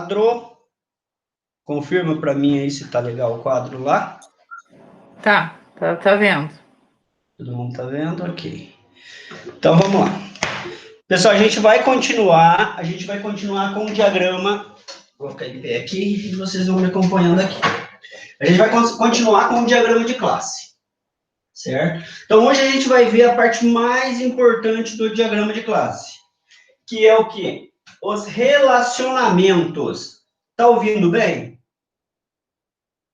quadro. Confirma para mim aí se tá legal o quadro lá. Tá vendo. Todo mundo tá vendo? Ok. Então, vamos lá. Pessoal, a gente vai continuar com o diagrama. Vou ficar em pé aqui e vocês vão me acompanhando aqui. A gente vai continuar com o diagrama de classe, certo? Então, hoje a gente vai ver a parte mais importante do diagrama de classe, que é o quê? Os relacionamentos. Tá ouvindo bem?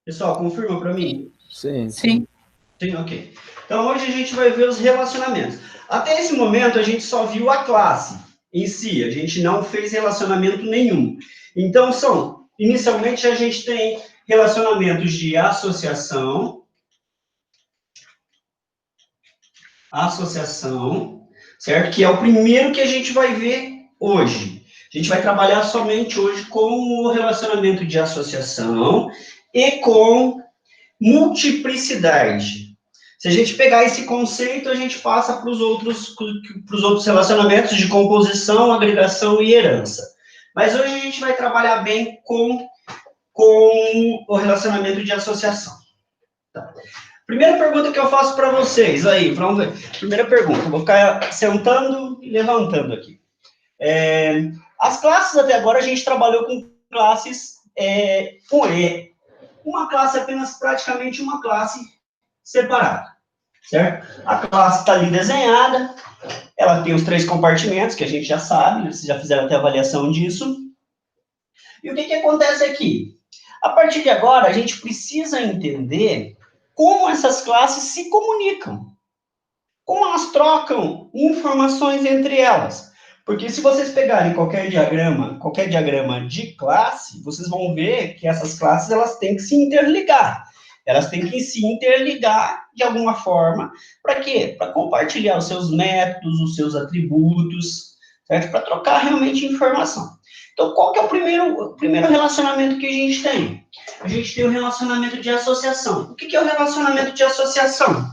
Pessoal, confirma para mim. Sim. Sim. Sim, ok. Então, hoje a gente vai ver os relacionamentos. Até esse momento, a gente só viu a classe em si. A gente não fez relacionamento nenhum. Então, inicialmente, a gente tem relacionamentos de associação, certo? Que é o primeiro que a gente vai ver hoje. A gente vai trabalhar somente hoje com o relacionamento de associação e com multiplicidade. Se a gente pegar esse conceito, a gente passa para os outros relacionamentos de composição, agregação e herança. Mas hoje a gente vai trabalhar bem com o relacionamento de associação. Tá. Primeira pergunta que eu faço para vocês, aí, vamos ver. Primeira pergunta, eu vou ficar sentando e levantando aqui. As classes até agora a gente trabalhou com classes com E. Uma classe é apenas praticamente uma classe separada, certo? A classe está ali desenhada, ela tem os 3 compartimentos, que a gente já sabe, vocês já fizeram até avaliação disso. E o que acontece aqui? A partir de agora, a gente precisa entender como essas classes se comunicam, como elas trocam informações entre elas. Porque se vocês pegarem qualquer diagrama de classe, vocês vão ver que essas classes elas têm que se interligar. Elas têm que se interligar de alguma forma. Para quê? Para compartilhar os seus métodos, os seus atributos, certo? Para trocar realmente informação. Então, qual que é o primeiro relacionamento que a gente tem? A gente tem o relacionamento de associação. O que é o relacionamento de associação?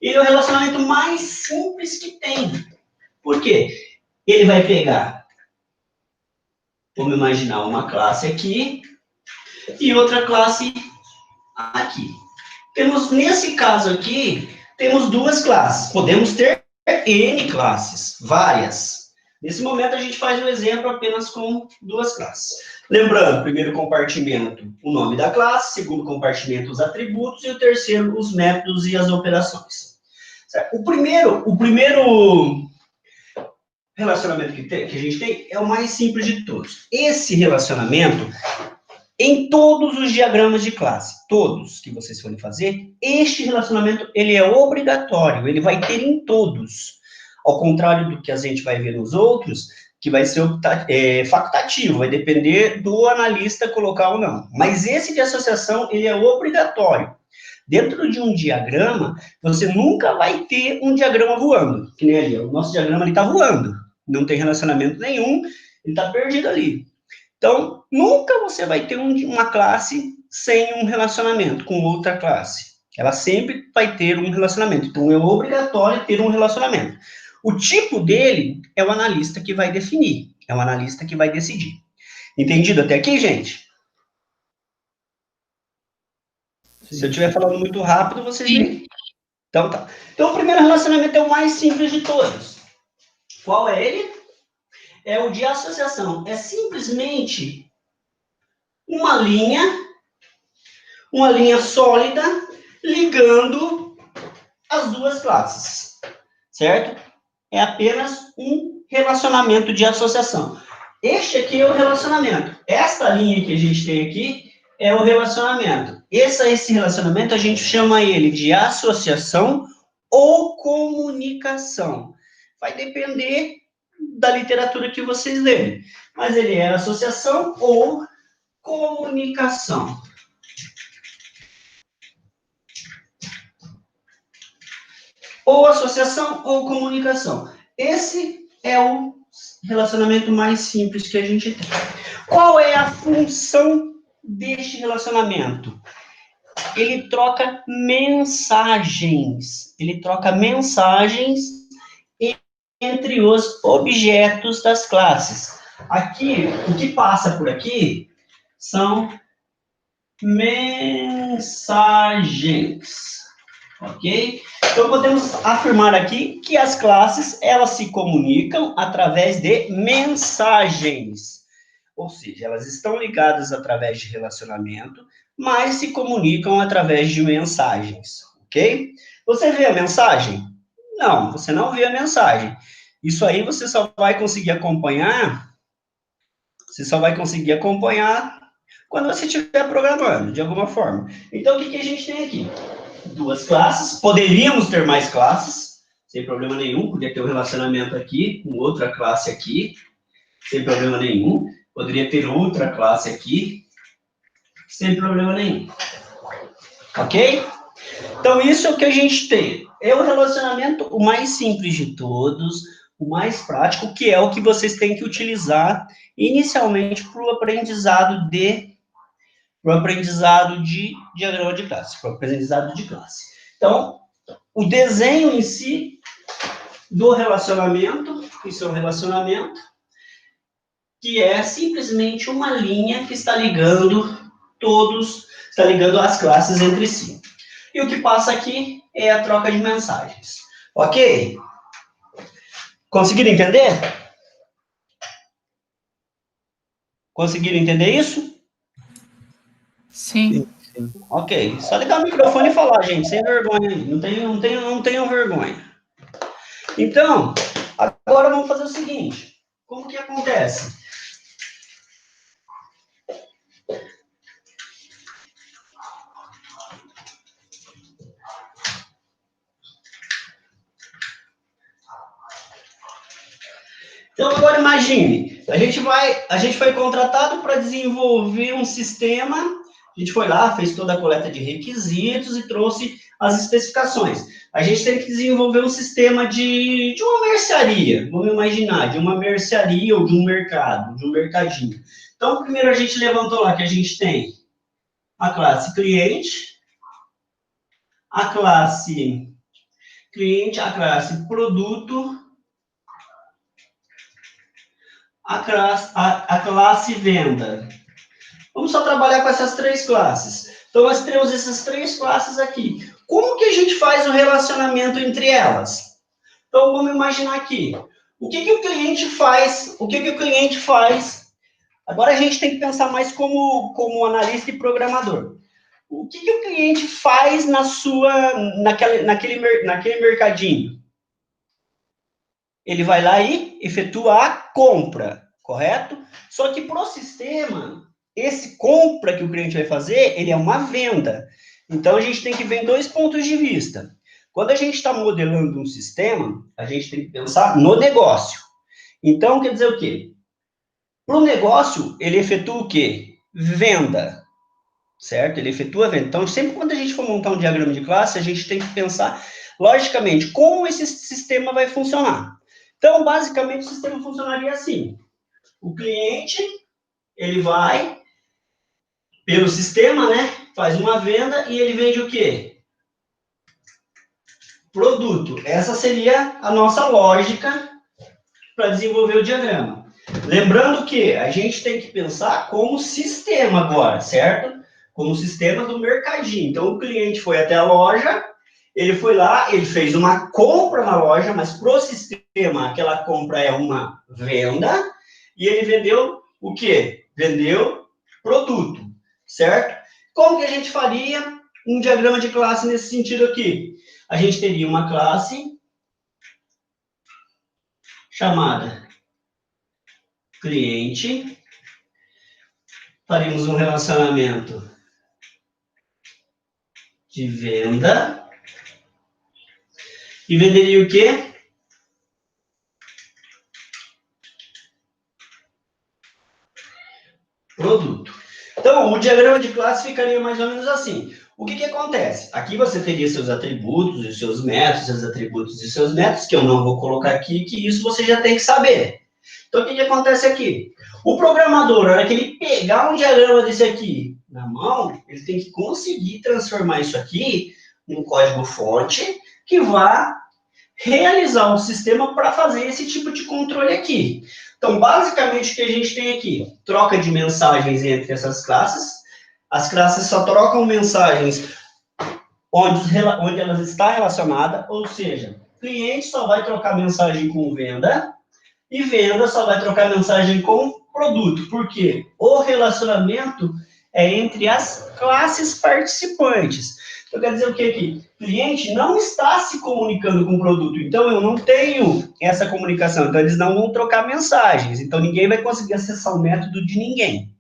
Ele é o relacionamento mais simples que tem. Por quê? Ele vai pegar, vamos imaginar uma classe aqui e outra classe aqui. Nesse caso aqui, temos 2 classes. Podemos ter N classes, várias. Nesse momento, a gente faz um exemplo apenas com 2 classes. Lembrando, primeiro compartimento, o nome da classe, segundo compartimento, os atributos, e o terceiro, os métodos e as operações. Certo? O primeiro relacionamento que a gente tem é o mais simples de todos. Esse relacionamento, em todos os diagramas de classe, todos que vocês forem fazer, este relacionamento, ele é obrigatório, ele vai ter em todos. Ao contrário do que a gente vai ver nos outros, que vai ser facultativo, vai depender do analista colocar ou não. Mas esse de associação, ele é obrigatório. Dentro de um diagrama, você nunca vai ter um diagrama voando, que nem ali, o nosso diagrama está voando, não tem relacionamento nenhum, ele está perdido ali. Então, nunca você vai ter uma classe sem um relacionamento com outra classe. Ela sempre vai ter um relacionamento, então é obrigatório ter um relacionamento. O tipo dele é o analista que vai definir, é o analista que vai decidir. Entendido até aqui, gente? Sim. Se eu estiver falando muito rápido, vocês me... Então, tá. Então, o primeiro relacionamento é o mais simples de todos. Qual é ele? É o de associação. É simplesmente uma linha sólida ligando as 2 classes, certo? É apenas um relacionamento de associação. Este aqui é o relacionamento. Esta linha que a gente tem aqui é o relacionamento. Esse relacionamento a gente chama ele de associação ou comunicação. Vai depender da literatura que vocês lerem. Mas ele é associação ou comunicação. Ou associação ou comunicação. Esse é o relacionamento mais simples que a gente tem. Qual é a função deste relacionamento? Ele troca mensagens. Ele troca mensagens entre os objetos das classes. Aqui, o que passa por aqui são mensagens, ok? Então, podemos afirmar aqui que as classes, elas se comunicam através de mensagens. Ou seja, elas estão ligadas através de relacionamento, mas se comunicam através de mensagens, ok? Você vê a mensagem? Não, você não vê a mensagem. Isso aí você só vai conseguir acompanhar, quando você estiver programando, de alguma forma. Então, o que a gente tem aqui? Duas classes, poderíamos ter mais classes, sem problema nenhum, podia ter um relacionamento aqui, com outra classe aqui, sem problema nenhum. Poderia ter outra classe aqui, sem problema nenhum. Ok? Então, isso é o que a gente tem. É o relacionamento o mais simples de todos, o mais prático, que é o que vocês têm que utilizar inicialmente para o aprendizado de diagrama de classe, para o aprendizado de classe. Então, o desenho em si do relacionamento, isso é um relacionamento, que é simplesmente uma linha que está ligando as classes entre si. E o que passa aqui é a troca de mensagens. Ok? Conseguiram entender? Conseguiram entender isso? Sim. Ok. Só ligar o microfone e falar, gente, sem vergonha. Não tenham vergonha. Então, agora vamos fazer o seguinte. Como que acontece? Então, agora imagine, a gente foi contratado para desenvolver um sistema, a gente foi lá, fez toda a coleta de requisitos e trouxe as especificações. A gente tem que desenvolver um sistema de uma mercearia, vamos imaginar, de uma mercearia ou de um mercado, de um mercadinho. Então, primeiro a gente levantou lá que a gente tem a classe cliente, a classe produto, a classe venda. Vamos só trabalhar com essas três classes. Então, nós temos essas três classes aqui. Como que a gente faz o relacionamento entre elas? Então, vamos imaginar aqui. O que o cliente faz? Agora a gente tem que pensar mais como analista e programador. O que o cliente faz naquele mercadinho? Ele vai lá e efetua a compra, correto? Só que para o sistema, esse compra que o cliente vai fazer, ele é uma venda. Então, a gente tem que ver em dois pontos de vista. Quando a gente está modelando um sistema, a gente tem que pensar no negócio. Então, quer dizer o quê? Para o negócio, ele efetua o quê? Venda, certo? Ele efetua a venda. Então, sempre quando a gente for montar um diagrama de classe, a gente tem que pensar, logicamente, como esse sistema vai funcionar. Então, basicamente, o sistema funcionaria assim. O cliente, ele vai pelo sistema, né? Faz uma venda e ele vende o quê? Produto. Essa seria a nossa lógica para desenvolver o diagrama. Lembrando que a gente tem que pensar como sistema agora, certo? Como sistema do mercadinho. Então, o cliente foi até a loja, ele foi lá, ele fez uma compra na loja, mas para o sistema, aquela compra é uma venda, e ele vendeu o quê? Vendeu produto, certo? Como que a gente faria um diagrama de classe nesse sentido aqui? A gente teria uma classe chamada cliente, faríamos um relacionamento de venda, e venderia o quê? Produto. Então, o diagrama de classe ficaria mais ou menos assim. O que acontece? Aqui você teria seus atributos e seus métodos, que eu não vou colocar aqui, que isso você já tem que saber. Então, o que acontece aqui? O programador, na hora que ele pegar um diagrama desse aqui na mão, ele tem que conseguir transformar isso aqui num código-fonte que vá realizar um sistema para fazer esse tipo de controle aqui. Então, basicamente, o que a gente tem aqui? Troca de mensagens entre essas classes. As classes só trocam mensagens onde elas estão relacionadas, ou seja, cliente só vai trocar mensagem com venda e venda só vai trocar mensagem com produto. Por quê? O relacionamento é entre as classes participantes. Então, quer dizer o que aqui? O cliente não está se comunicando com o produto, então eu não tenho essa comunicação, então eles não vão trocar mensagens, então ninguém vai conseguir acessar o método de ninguém.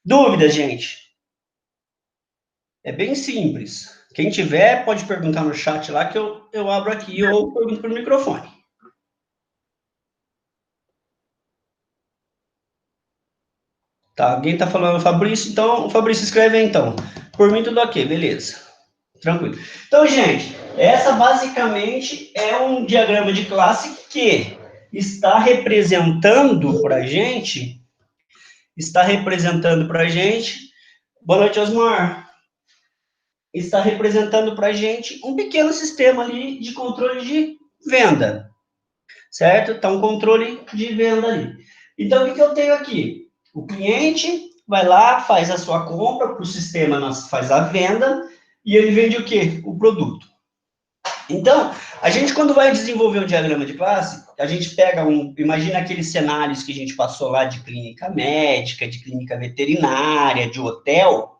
Dúvida, gente? É bem simples. Quem tiver, pode perguntar no chat lá que eu abro aqui ou pergunto pelo microfone. Tá, alguém tá falando, Fabrício, então, Fabrício, escreve aí, então. Por mim, tudo ok, beleza. Tranquilo. Então, gente, essa basicamente é um diagrama de classe que está representando para gente, boa noite, Osmar, está representando para gente um pequeno sistema ali de controle de venda, certo? Tá um controle de venda ali. Então, o que eu tenho aqui? O cliente vai lá, faz a sua compra, para o sistema nós faz a venda, e ele vende o quê? O produto. Então, a gente quando vai desenvolver um diagrama de classe, a gente pega imagina aqueles cenários que a gente passou lá de clínica médica, de clínica veterinária, de hotel.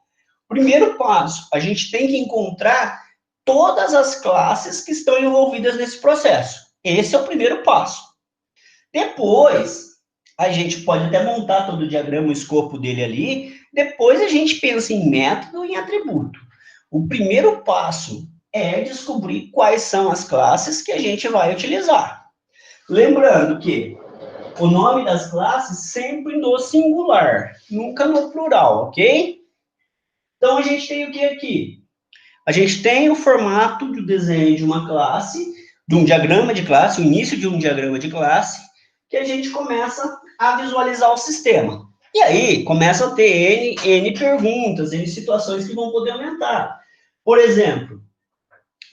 Primeiro passo, a gente tem que encontrar todas as classes que estão envolvidas nesse processo. Esse é o primeiro passo. Depois, a gente pode até montar todo o diagrama, o escopo dele ali. Depois a gente pensa em método e em atributo. O primeiro passo é descobrir quais são as classes que a gente vai utilizar. Lembrando que o nome das classes sempre no singular, nunca no plural, ok? Então, a gente tem o que aqui? A gente tem o formato do desenho de uma classe, de um diagrama de classe, o início de um diagrama de classe, que a gente começa a visualizar o sistema. E aí, começa a ter N perguntas, N situações que vão poder aumentar. Por exemplo,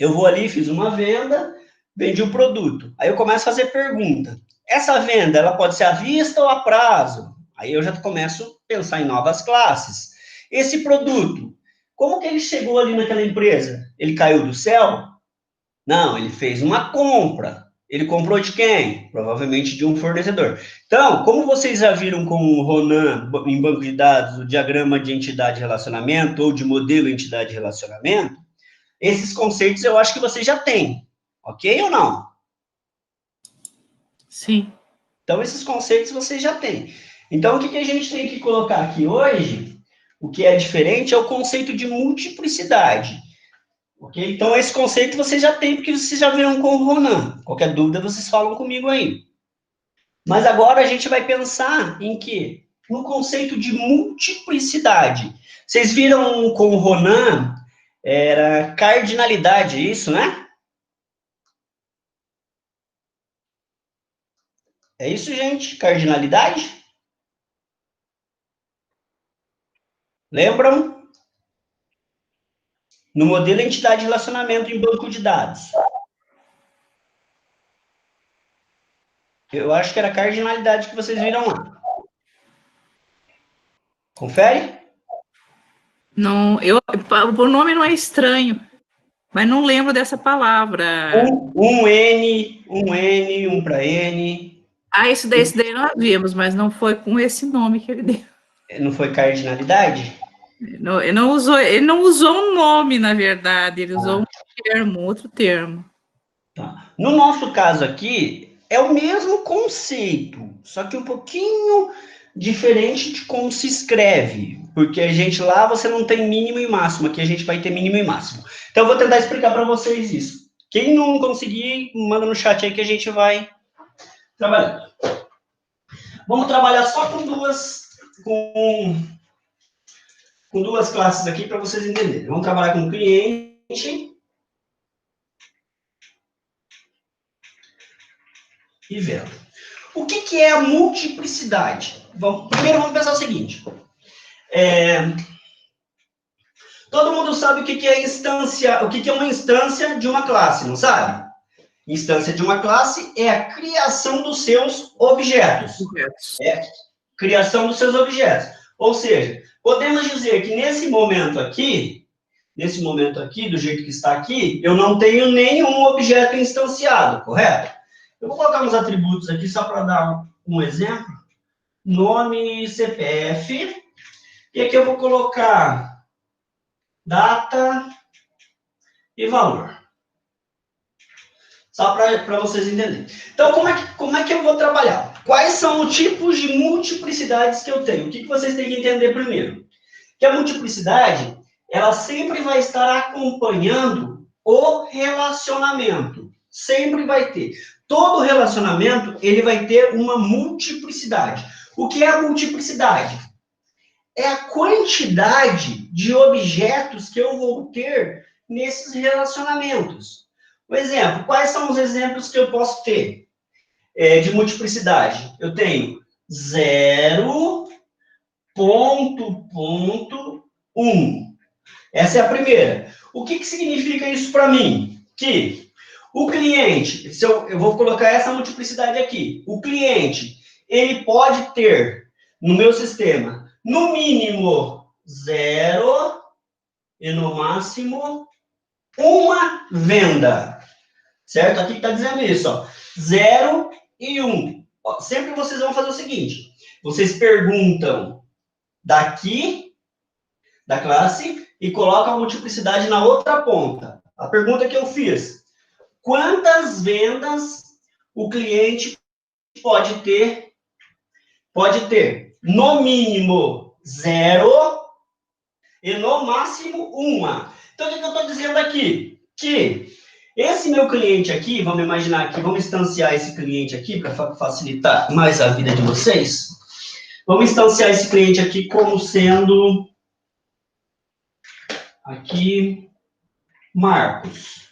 eu vou ali, fiz uma venda, vendi o produto. Aí eu começo a fazer pergunta. Essa venda, ela pode ser à vista ou a prazo? Aí eu já começo a pensar em novas classes. Esse produto, como que ele chegou ali naquela empresa? Ele caiu do céu? Não, ele fez uma compra. Ele comprou de quem? Provavelmente de um fornecedor. Então, como vocês já viram com o Ronan em banco de dados, o diagrama de entidade de relacionamento ou de modelo entidade de relacionamento, esses conceitos eu acho que vocês já têm, ok ou não? Sim. Então, esses conceitos vocês já têm. Então, o que a gente tem que colocar aqui hoje, o que é diferente, é o conceito de multiplicidade. Ok? Então, esse conceito vocês já têm, porque vocês já viram com o Ronan. Qualquer dúvida, vocês falam comigo aí. Mas agora a gente vai pensar em quê? No conceito de multiplicidade. Vocês viram com o Ronan, era cardinalidade, isso, né? É isso, gente? Cardinalidade? Lembram? No modelo entidade de relacionamento em banco de dados. Eu acho que era cardinalidade que vocês viram lá. Confere? Não, o nome não é estranho, mas não lembro dessa palavra. Um N, um para N. Ah, esse daí nós vimos, mas não foi com esse nome que ele deu. Não foi cardinalidade? Ele não usou um nome, na verdade, ele usou um termo, outro termo. Tá. No nosso caso aqui, é o mesmo conceito, só que um pouquinho diferente de como se escreve, porque a gente lá você não tem mínimo e máximo, aqui a gente vai ter mínimo e máximo. Então eu vou tentar explicar para vocês isso. Quem não conseguir, manda no chat aí que a gente vai trabalhando. Vamos trabalhar só com duas classes aqui para vocês entenderem. Vamos trabalhar com cliente e venda. O que é a multiplicidade? Primeiro vamos pensar o seguinte. Todo mundo sabe o que é instância, o que é uma instância de uma classe, não sabe? Instância de uma classe é a criação dos seus objetos. É criação dos seus objetos. Ou seja, podemos dizer que nesse momento aqui, do jeito que está aqui, eu não tenho nenhum objeto instanciado, correto? Eu vou colocar uns atributos aqui só para dar um exemplo. Nome e CPF. E aqui eu vou colocar data e valor. Só para vocês entenderem. Então, como é que eu vou trabalhar? Quais são os tipos de multiplicidades que eu tenho? O que vocês têm que entender primeiro? Que a multiplicidade, ela sempre vai estar acompanhando o relacionamento. Sempre vai ter. Todo relacionamento, ele vai ter uma multiplicidade. O que é a multiplicidade? É a quantidade de objetos que eu vou ter nesses relacionamentos. Por exemplo, quais são os exemplos que eu posso ter de multiplicidade? Eu tenho 0,1. Essa é a primeira. O que significa isso para mim? Que o cliente, eu vou colocar essa multiplicidade aqui. O cliente, ele pode ter no meu sistema, no mínimo 0 e no máximo uma venda. Certo? Aqui está dizendo isso, ó. 0 e 1. Ó, sempre vocês vão fazer o seguinte. Vocês perguntam daqui, da classe, e colocam a multiplicidade na outra ponta. A pergunta que eu fiz. Quantas vendas o cliente pode ter? Pode ter, no mínimo, 0 e no máximo 1. Então, o que eu estou dizendo aqui? Que esse meu cliente aqui, vamos imaginar aqui, vamos instanciar esse cliente aqui para facilitar mais a vida de vocês. Vamos instanciar esse cliente aqui como sendo aqui Marcos.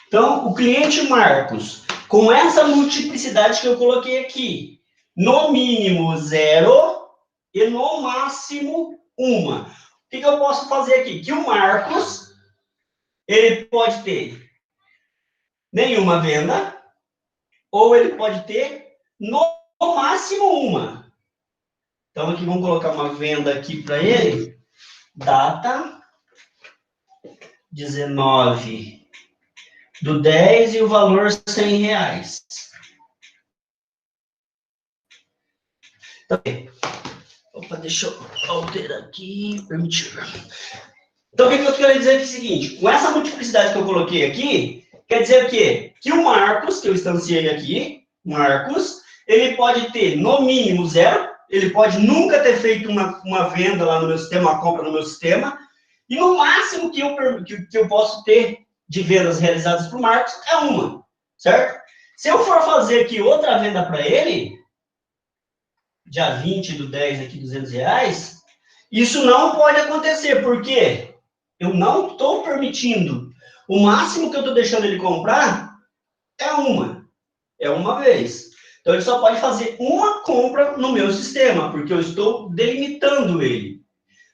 Então, o cliente Marcos, com essa multiplicidade que eu coloquei aqui, no mínimo 0 e no máximo 1. O que eu posso fazer aqui? Que o Marcos, ele pode ter nenhuma venda, ou ele pode ter no máximo 1. Então, aqui vamos colocar uma venda aqui para ele. Data 19/10 e o valor R$100. Opa, deixa eu alterar aqui, permitir. Então, o que eu quero dizer é o seguinte, com essa multiplicidade que eu coloquei aqui, quer dizer o quê? Que o Marcos, que eu instanciei aqui, Marcos, ele pode ter no mínimo 0, ele pode nunca ter feito uma venda lá no meu sistema, uma compra no meu sistema, e no máximo que eu posso ter de vendas realizadas para o Marcos é 1, certo? Se eu for fazer aqui outra venda para ele, dia 20/10 aqui, R$200, isso não pode acontecer, por quê? Eu não estou permitindo. O máximo que eu estou deixando ele comprar é 1. É uma vez. Então, ele só pode fazer uma compra no meu sistema, porque eu estou delimitando ele.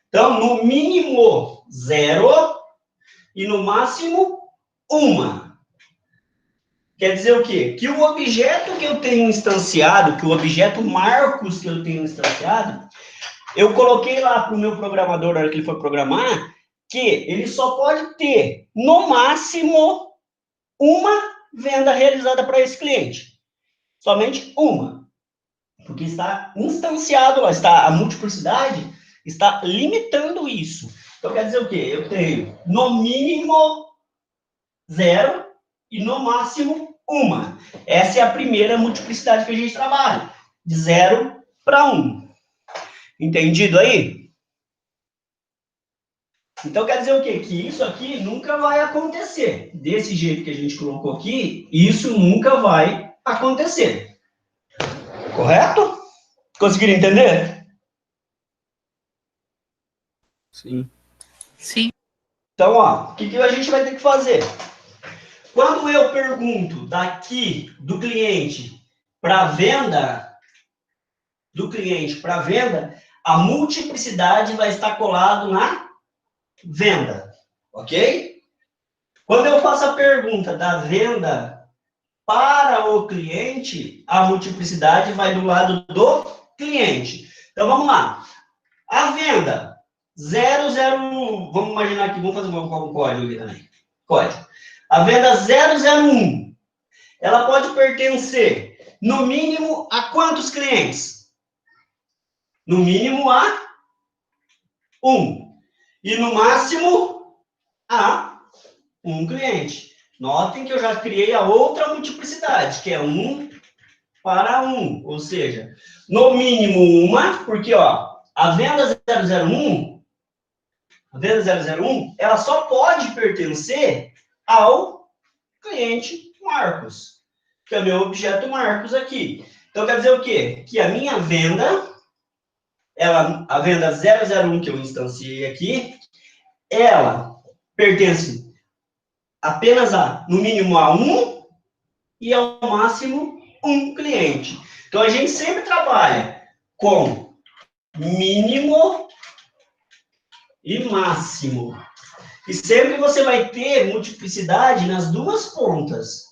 Então, no mínimo 0 e no máximo 1. Quer dizer o quê? Que o objeto que eu tenho instanciado, que o objeto Marcos que eu tenho instanciado, eu coloquei lá para o meu programador, na hora que ele for programar, que ele só pode ter, no máximo, uma venda realizada para esse cliente. Somente uma. Porque está instanciado lá, a multiplicidade está limitando isso. Então, quer dizer o quê? Eu tenho, no mínimo, 0 e, no máximo, 1. Essa é a primeira multiplicidade que a gente trabalha. De 0 para 1. Entendido aí? Então, quer dizer o quê? Que isso aqui nunca vai acontecer. Desse jeito que a gente colocou aqui, isso nunca vai acontecer. Correto? Conseguiram entender? Sim. Sim. Então, ó, o que a gente vai ter que fazer? Quando eu pergunto daqui do cliente para venda, a multiplicidade vai estar colado na venda, ok? Quando eu faço a pergunta da venda para o cliente, a multiplicidade vai do lado do cliente. Então, vamos lá. A venda 001, vamos imaginar aqui, vamos fazer um código aqui também. Código. A venda 001, ela pode pertencer, no mínimo, a quantos clientes? No mínimo, a 1. E no máximo, a 1 cliente. Notem que eu já criei a outra multiplicidade, que é 1 para 1. Ou seja, no mínimo uma, porque, ó, a venda 001, ela só pode pertencer ao cliente Marcos, que é o meu objeto Marcos aqui. Então, quer dizer o quê? Que a minha venda, a venda 001 que eu instanciei aqui, ela pertence apenas no mínimo a 1 e ao máximo 1 cliente. Então, a gente sempre trabalha com mínimo e máximo. E sempre você vai ter multiplicidade nas duas pontas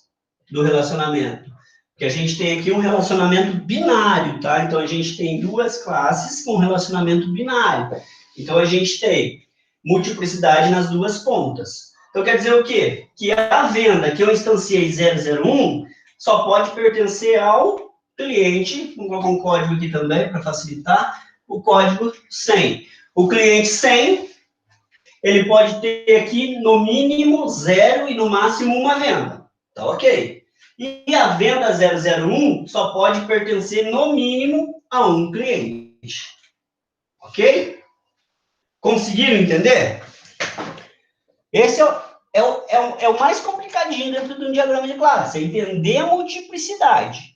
do relacionamento. Porque a gente tem aqui um relacionamento binário, tá? Então, a gente tem duas classes com relacionamento binário. Então, a gente tem multiplicidade nas duas pontas. Então, quer dizer o quê? Que a venda que eu instanciei 001 só pode pertencer ao cliente, vamos colocar um código aqui também para facilitar, o código 100. O cliente 100, ele pode ter aqui no mínimo 0 e no máximo uma venda. Tá ok. E a venda 001 só pode pertencer no mínimo a um cliente. Ok? Conseguiram entender? Esse é o mais complicadinho dentro de um diagrama de classe, é entender a multiplicidade.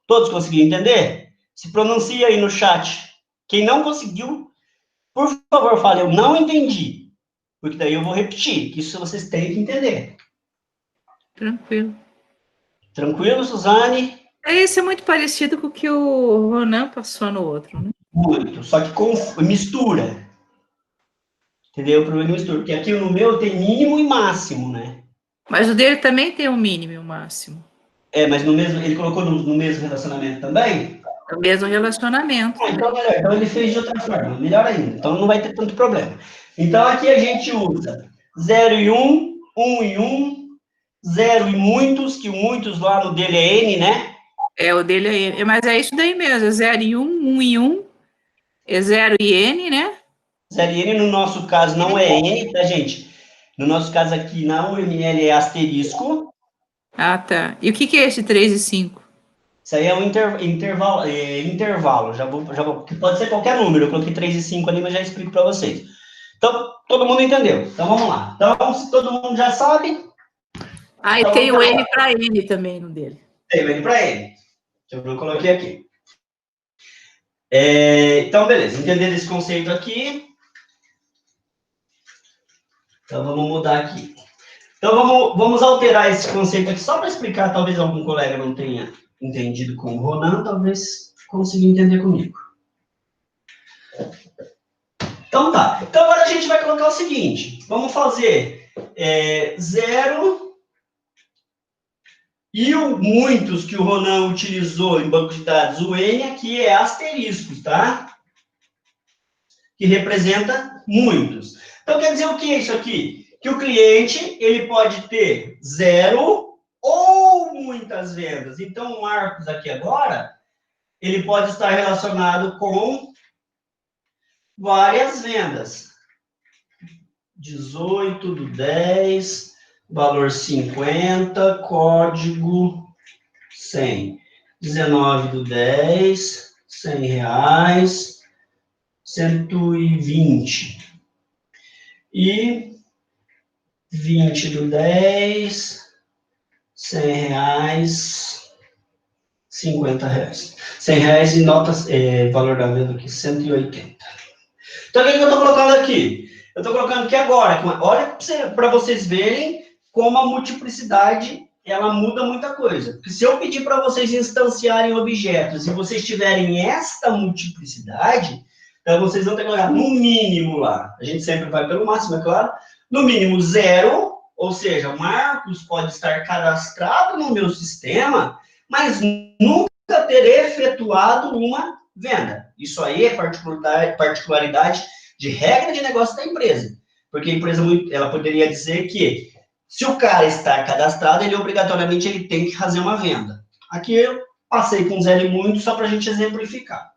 Todos conseguiram entender? Se pronuncia aí no chat. Quem não conseguiu, por favor, fale, eu não entendi. Porque daí eu vou repetir, que isso vocês têm que entender. Tranquilo. Tranquilo, Suzane? Esse é muito parecido com o que o Ronan passou no outro, né? Muito, só que mistura. Entendeu? O problema é mistura, porque aqui no meu tem mínimo e máximo, né? Mas o dele também tem um mínimo e um máximo. É, mas no mesmo, ele colocou no mesmo relacionamento também? É o mesmo relacionamento. Então melhor. Então ele fez de outra forma, melhor ainda. Então não vai ter tanto problema. Então aqui a gente usa 0 e 1, 1 e 1, 0 e muitos, que o muitos lá no dele é N, né? É, o dele é N. Mas é isso daí mesmo, é 0 e 1, 1 e 1, é 0 e N, né? 0 e N no nosso caso não é N, tá, gente? No nosso caso aqui na UML é asterisco. Ah, tá. E o que é esse 3 e 5? Isso aí é um intervalo. Já vou, que pode ser qualquer número. Eu coloquei 3 e 5 ali, mas já explico para vocês. Então, todo mundo entendeu. Então, vamos lá. Então, se todo mundo já sabe... Ah, então, e tem o N para N também no dele. Tem o N para N. Que eu coloquei aqui. Então, beleza. Entendendo esse conceito aqui. Então, vamos mudar aqui. Então, vamos alterar esse conceito aqui, só para explicar, talvez algum colega não tenha entendido com o Ronan, talvez consiga entender comigo. Então, tá. Então, agora a gente vai colocar o seguinte, vamos fazer 0 e muitos que o Ronan utilizou em banco de dados, o N aqui é asteriscos, tá? Que representa muitos. Então, quer dizer o que é isso aqui? Que o cliente, ele pode ter 0 ou muitas vendas. Então, o Marcos aqui agora, ele pode estar relacionado com várias vendas. 18 do 10, valor 50, código 100. 19 do 10, R$100, 120. E 20 do 10, R$100, R$50. R$100 e notas, valor da venda aqui, 180. Então, o que eu estou colocando aqui? Eu estou colocando aqui agora. Olha para vocês verem como a multiplicidade, ela muda muita coisa. Porque se eu pedir para vocês instanciarem objetos e vocês tiverem esta multiplicidade, então vocês vão ter que colocar no mínimo lá. A gente sempre vai pelo máximo, é claro. No mínimo 0 Ou seja, o Marcos pode estar cadastrado no meu sistema, mas nunca ter efetuado uma venda. Isso aí é particularidade de regra de negócio da empresa. Porque a empresa, ela poderia dizer que, se o cara está cadastrado, ele obrigatoriamente ele tem que fazer uma venda. Aqui eu passei com zero e muito, só para a gente exemplificar.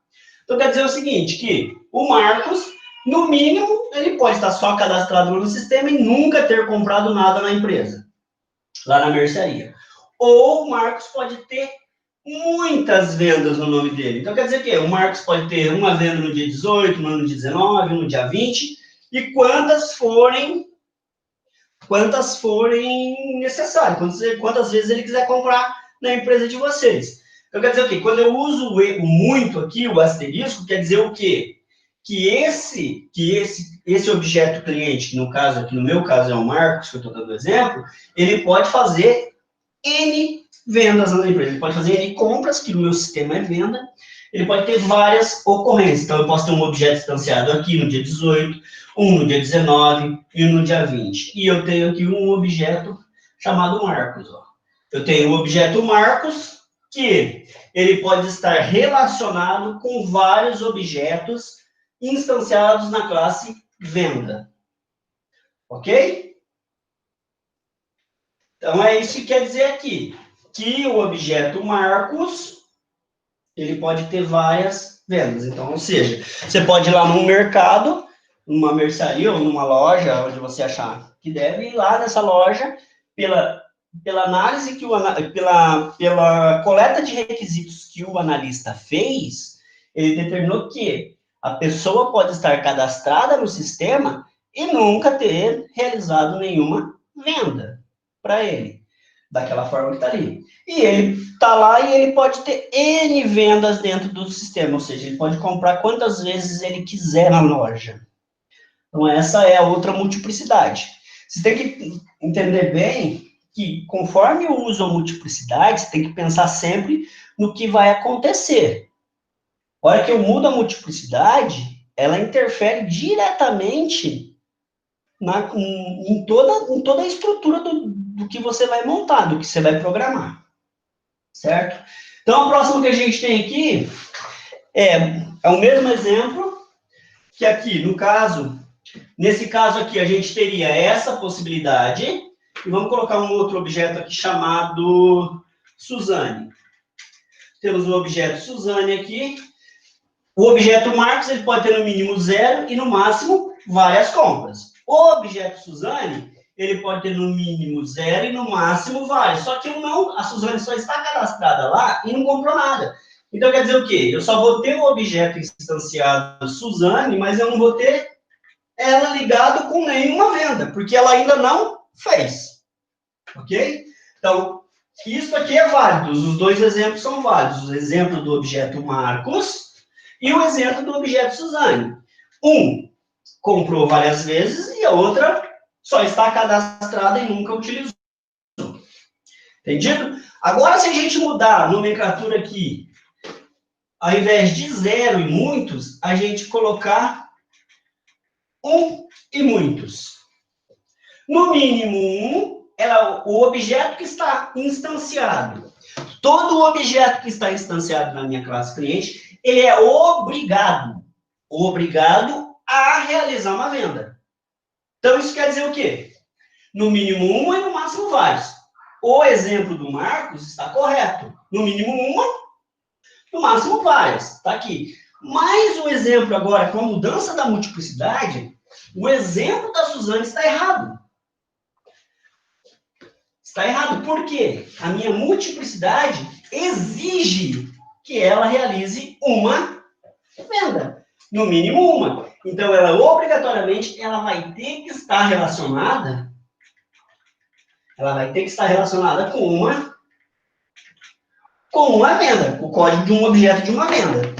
Então, quer dizer o seguinte, que o Marcos, no mínimo, ele pode estar só cadastrado no sistema e nunca ter comprado nada na empresa, lá na mercearia. Ou o Marcos pode ter muitas vendas no nome dele. Então, quer dizer o quê? O Marcos pode ter uma venda no dia 18, no dia 19, no dia 20, e quantas forem necessárias, quantas vezes ele quiser comprar na empresa de vocês. Então, quer dizer o quê? Quando eu uso o muito aqui, o asterisco, quer dizer o quê? Que esse objeto cliente, que no caso aqui, no meu caso é o Marcos, que eu estou dando exemplo, ele pode fazer N vendas na empresa. Ele pode fazer N compras, que no meu sistema é venda. Ele pode ter várias ocorrências. Então, eu posso ter um objeto instanciado aqui no dia 18, um no dia 19 e um no dia 20. E eu tenho aqui um objeto chamado Marcos. Ó. Eu tenho o objeto Marcos, que ele pode estar relacionado com vários objetos instanciados na classe venda. Ok? Então, é isso que quer dizer aqui. Que o objeto Marcos, ele pode ter várias vendas. Então, ou seja, você pode ir lá no mercado, numa mercearia ou numa loja, onde você achar que deve ir lá nessa loja, pela análise pela coleta de requisitos que o analista fez, ele determinou que a pessoa pode estar cadastrada no sistema e nunca ter realizado nenhuma venda para ele, daquela forma que está ali. E ele está lá e ele pode ter N vendas dentro do sistema, ou seja, ele pode comprar quantas vezes ele quiser na loja. Então, essa é a outra multiplicidade. Você tem que entender bem que, conforme eu uso a multiplicidade, você tem que pensar sempre no que vai acontecer. A hora que eu mudo a multiplicidade, ela interfere diretamente em toda a estrutura do que você vai montar, do que você vai programar. Certo? Então, a próxima que a gente tem aqui é o mesmo exemplo, que aqui, nesse caso aqui, a gente teria essa possibilidade, e vamos colocar um outro objeto aqui chamado Suzane. Temos o objeto Suzane aqui. O objeto Marcos, ele pode ter no mínimo 0 e no máximo várias compras. O objeto Suzane, ele pode ter no mínimo 0 e no máximo várias. Só que a Suzane só está cadastrada lá e não comprou nada. Então, quer dizer o quê? Eu só vou ter o objeto instanciado Suzane, mas eu não vou ter ela ligado com nenhuma venda, porque ela ainda não fez. Ok? Então, isso aqui é válido. Os dois exemplos são válidos. O exemplo do objeto Marcos e o exemplo do objeto Suzane. Um comprou várias vezes e a outra só está cadastrada e nunca utilizou. Entendido? Agora, se a gente mudar a nomenclatura aqui, ao invés de 0 e muitos, a gente colocar 1 e muitos. No mínimo 1 é o objeto que está instanciado. Todo objeto que está instanciado na minha classe cliente, ele é obrigado a realizar uma venda. Então, isso quer dizer o quê? No mínimo 1 e no máximo vários. O exemplo do Marcos está correto. No mínimo 1, no máximo várias. Está aqui. Mas o exemplo agora, com a mudança da multiplicidade, o exemplo da Suzane está errado. Está errado. Por quê? A minha multiplicidade exige que ela realize uma venda. No mínimo uma. Então, ela obrigatoriamente vai ter que estar relacionada com uma venda, o código de um objeto de uma venda.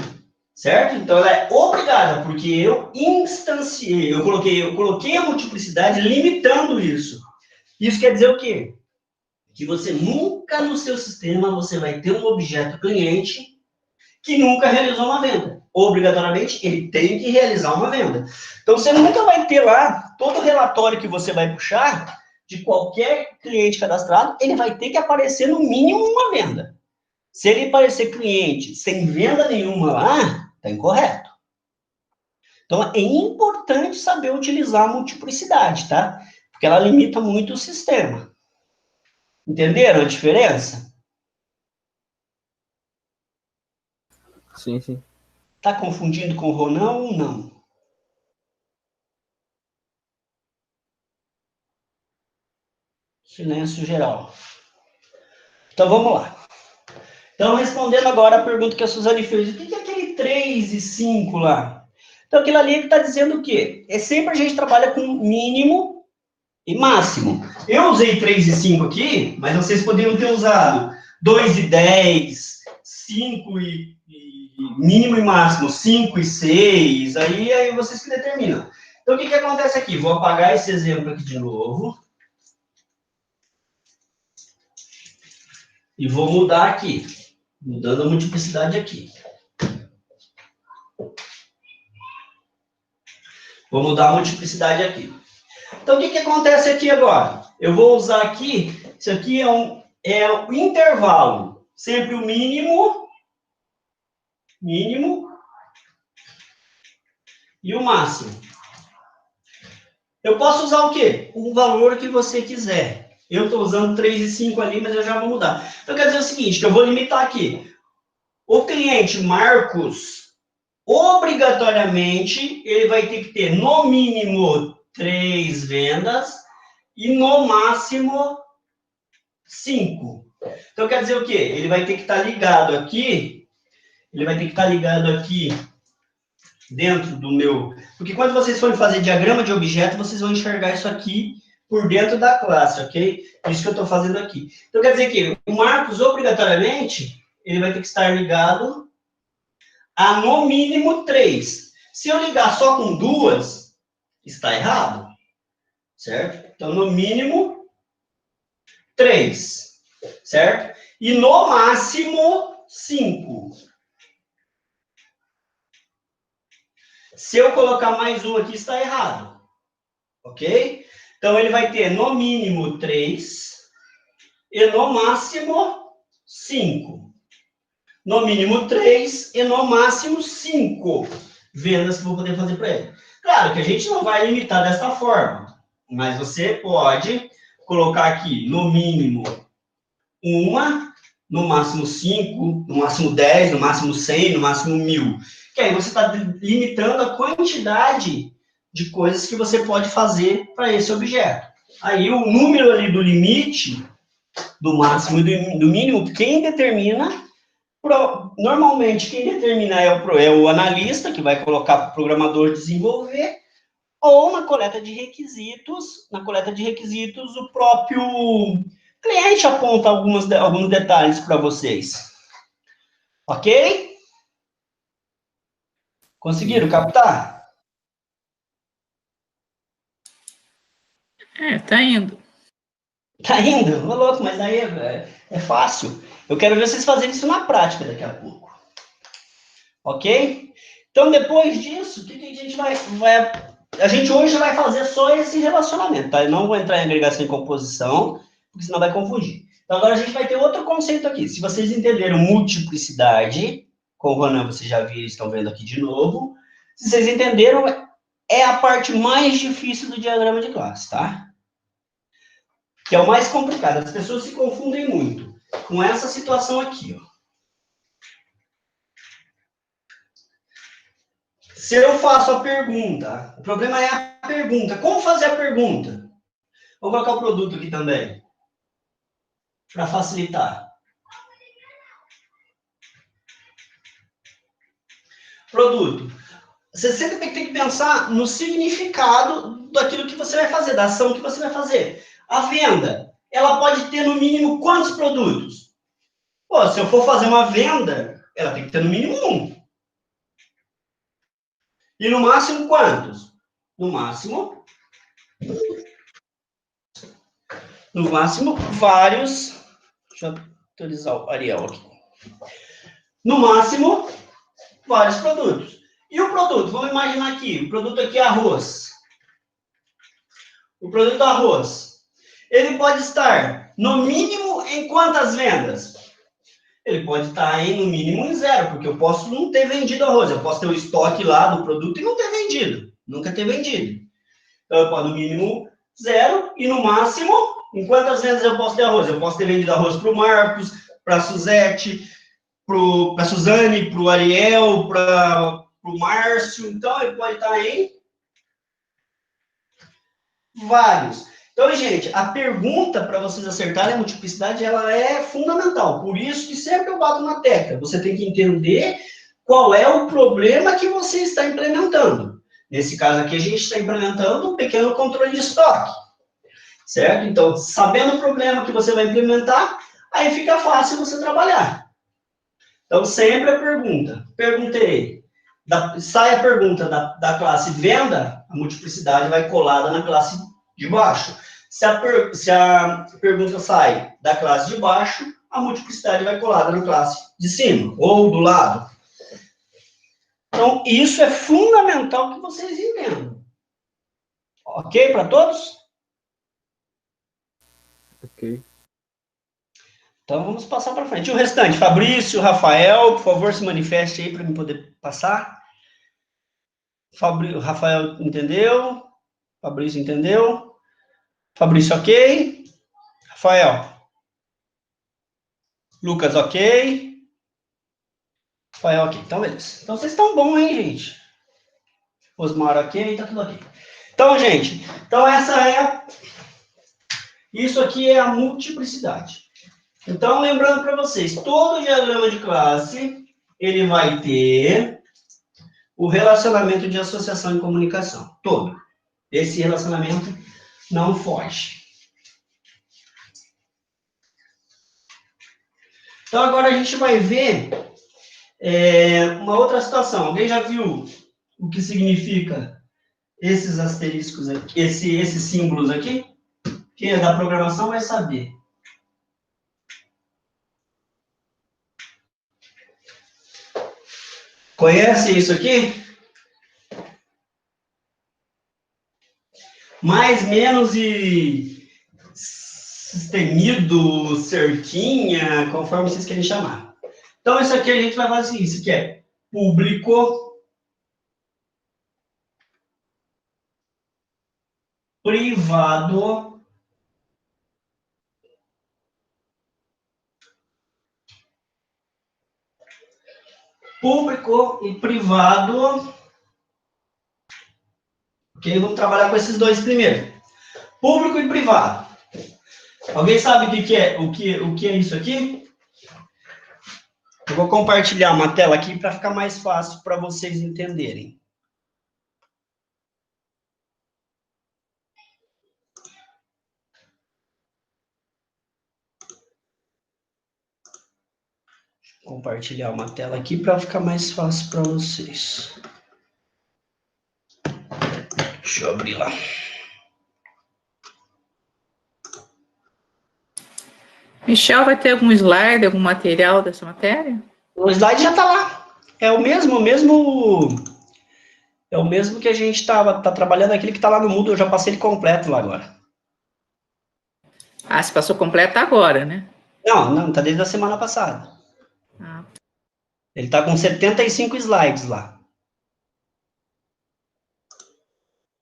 Certo? Então, ela é obrigada, porque eu instanciei, eu coloquei a multiplicidade limitando isso. Isso quer dizer o quê? Que você nunca no seu sistema você vai ter um objeto cliente que nunca realizou uma venda. Obrigatoriamente, ele tem que realizar uma venda. Então, você nunca vai ter lá todo o relatório que você vai puxar de qualquer cliente cadastrado, ele vai ter que aparecer no mínimo uma venda. Se ele aparecer cliente sem venda nenhuma lá, está incorreto. Então, é importante saber utilizar a multiplicidade, tá? Porque ela limita muito o sistema. Entenderam a diferença? Sim, sim. Tá confundindo com o Ronan ou não? Silêncio geral. Então, vamos lá. Então, respondendo agora a pergunta que a Suzane fez, o que é aquele 3 e 5 lá? Então, aquilo ali está dizendo o quê? É sempre a gente trabalha com mínimo e máximo. Eu usei 3 e 5 aqui, mas vocês poderiam ter usado 2 e 10, 5 e mínimo e máximo, 5 e 6, aí vocês que determinam. Então, o que acontece aqui? Vou apagar esse exemplo aqui de novo. E vou mudar aqui. Mudando a multiplicidade aqui. Vou mudar a multiplicidade aqui. Então, o que acontece aqui agora? Eu vou usar aqui, isso aqui é o intervalo. Sempre o mínimo e o máximo. Eu posso usar o quê? O valor que você quiser. Eu estou usando 3 e 5 ali, mas eu já vou mudar. Então, quer dizer o seguinte, que eu vou limitar aqui. O cliente Marcos, obrigatoriamente, ele vai ter que ter, no mínimo, 3 vendas e, no máximo, 5. Então, quer dizer o quê? Ele vai ter que estar ligado aqui, dentro do meu... Porque quando vocês forem fazer diagrama de objeto, vocês vão enxergar isso aqui por dentro da classe, ok? Por isso que eu estou fazendo aqui. Então, quer dizer que o Marcos, obrigatoriamente, ele vai ter que estar ligado a, no mínimo, 3. Se eu ligar só com 2, está errado, certo? Então, no mínimo, 3, certo? E no máximo, 5. Se eu colocar mais um aqui, está errado. Ok? Então, ele vai ter no mínimo 3 e no máximo 5. No mínimo 3 e no máximo 5 vendas que eu vou poder fazer para ele. Claro que a gente não vai limitar dessa forma, mas você pode colocar aqui no mínimo 1, no máximo 5, no máximo 10, no máximo 100, no máximo 1000. Que aí você está limitando a quantidade de coisas que você pode fazer para esse objeto. Aí o número ali do limite, do máximo e do mínimo, quem determina, normalmente quem determina é o analista, que vai colocar para o programador desenvolver, ou na coleta de requisitos, o próprio cliente aponta alguns detalhes para vocês. Ok? Conseguiram captar? Tá indo. Tá indo? Ô, louco, mas aí é fácil. Eu quero ver vocês fazerem isso na prática daqui a pouco. Ok? Então, depois disso, o que a gente vai... A gente hoje vai fazer só esse relacionamento, tá? Eu não vou entrar em agregação e composição, porque senão vai confundir. Então, agora a gente vai ter outro conceito aqui. Se vocês entenderam multiplicidade, com o Ronan vocês já viram, estão vendo aqui de novo. Se vocês entenderam, é a parte mais difícil do diagrama de classe, tá? Que é o mais complicado. As pessoas se confundem muito com essa situação aqui, ó. Se eu faço a pergunta, o problema é a pergunta. Como fazer a pergunta? Vou colocar o produto aqui também, para facilitar. Produto. Você sempre tem que pensar no significado daquilo que você vai fazer, da ação que você vai fazer. A venda, ela pode ter no mínimo quantos produtos? Pô, se eu for fazer uma venda, ela tem que ter no mínimo 1. E no máximo quantos? No máximo vários. Deixa eu atualizar o Arial aqui. No máximo, vários produtos. E o produto? Vamos imaginar aqui. O produto aqui é arroz. O produto arroz. Ele pode estar, no mínimo, em quantas vendas? Ele pode estar no mínimo em 0, porque eu posso não ter vendido arroz. Eu posso ter o estoque lá do produto e não ter vendido. Nunca ter vendido. Então, eu posso, no mínimo, 0 e, no máximo, em quantas vendas eu posso ter arroz? Eu posso ter vendido arroz para o Marcos, para a Suzete, para a Suzane, para o Ariel, para o Márcio. Então, ele pode estar em vários. Então, gente, a pergunta para vocês acertarem a multiplicidade, ela é fundamental. Por isso que sempre eu bato na tecla. Você tem que entender qual é o problema que você está implementando. Nesse caso aqui, a gente está implementando um pequeno controle de estoque. Certo? Então, sabendo o problema que você vai implementar, aí fica fácil você trabalhar. Então, sempre a pergunta. Perguntei. Sai a pergunta da classe venda, a multiplicidade vai colada na classe de baixo. Se a pergunta sai da classe de baixo, a multiplicidade vai colada na classe de cima, ou do lado. Então, isso é fundamental que vocês entendam. Ok para todos? Ok. Então, vamos passar para frente. E o restante, Fabrício, Rafael, por favor, se manifeste aí para eu poder passar. Rafael entendeu? Fabrício entendeu? Fabrício, ok? Rafael? Lucas, ok? Rafael, ok. Então, beleza. Então, vocês estão bons, hein, gente? Osmar, ok? Tá tudo ok. Então, gente, isso aqui é a multiplicidade. Então, lembrando para vocês, todo diagrama de classe, ele vai ter o relacionamento de associação e comunicação. Todo. Esse relacionamento não foge. Então, agora a gente vai ver uma outra situação. Alguém já viu o que significa esses asteriscos aqui, esses símbolos aqui? Quem é da programação vai saber. Conhece isso aqui? Mais, menos e sustenido, certinha, conforme vocês querem chamar. Então, isso aqui a gente vai fazer isso aqui é público, privado, público e privado. Ok? Vamos trabalhar com esses dois primeiro. Público e privado. Alguém sabe o que é, o que é isso aqui? Eu vou compartilhar uma tela aqui para ficar mais fácil para vocês entenderem. Compartilhar uma tela aqui para ficar mais fácil para vocês. Deixa eu abrir lá. Michel, vai ter algum slide, algum material dessa matéria? O slide já está lá. É o mesmo que a gente tá trabalhando, aquele que está lá no Moodle, eu já passei ele completo lá agora. Ah, se passou completo agora, né? Não, tá desde a semana passada. Ah. Ele tá com 75 slides lá.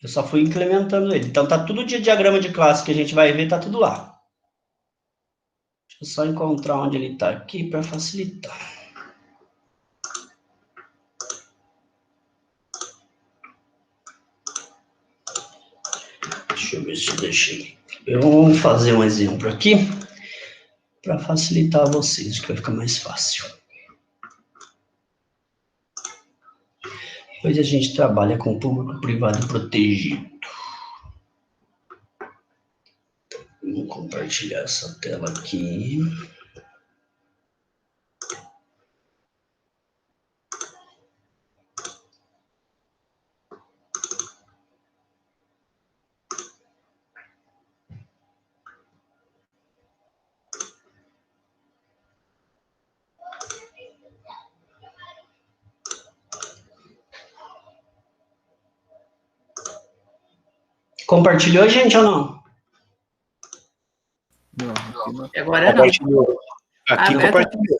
Eu só fui implementando ele. Então tá tudo de diagrama de classe que a gente vai ver, tá tudo lá. Deixa eu só encontrar onde ele tá aqui para facilitar. Deixa eu ver se eu deixei. Eu vou fazer um exemplo aqui para facilitar vocês, que vai ficar mais fácil. Depois a gente trabalha com público privado protegido. Vou compartilhar essa tela aqui. Compartilhou, gente, ou não? Agora não. Compartilhou. Aqui Agora compartilhou.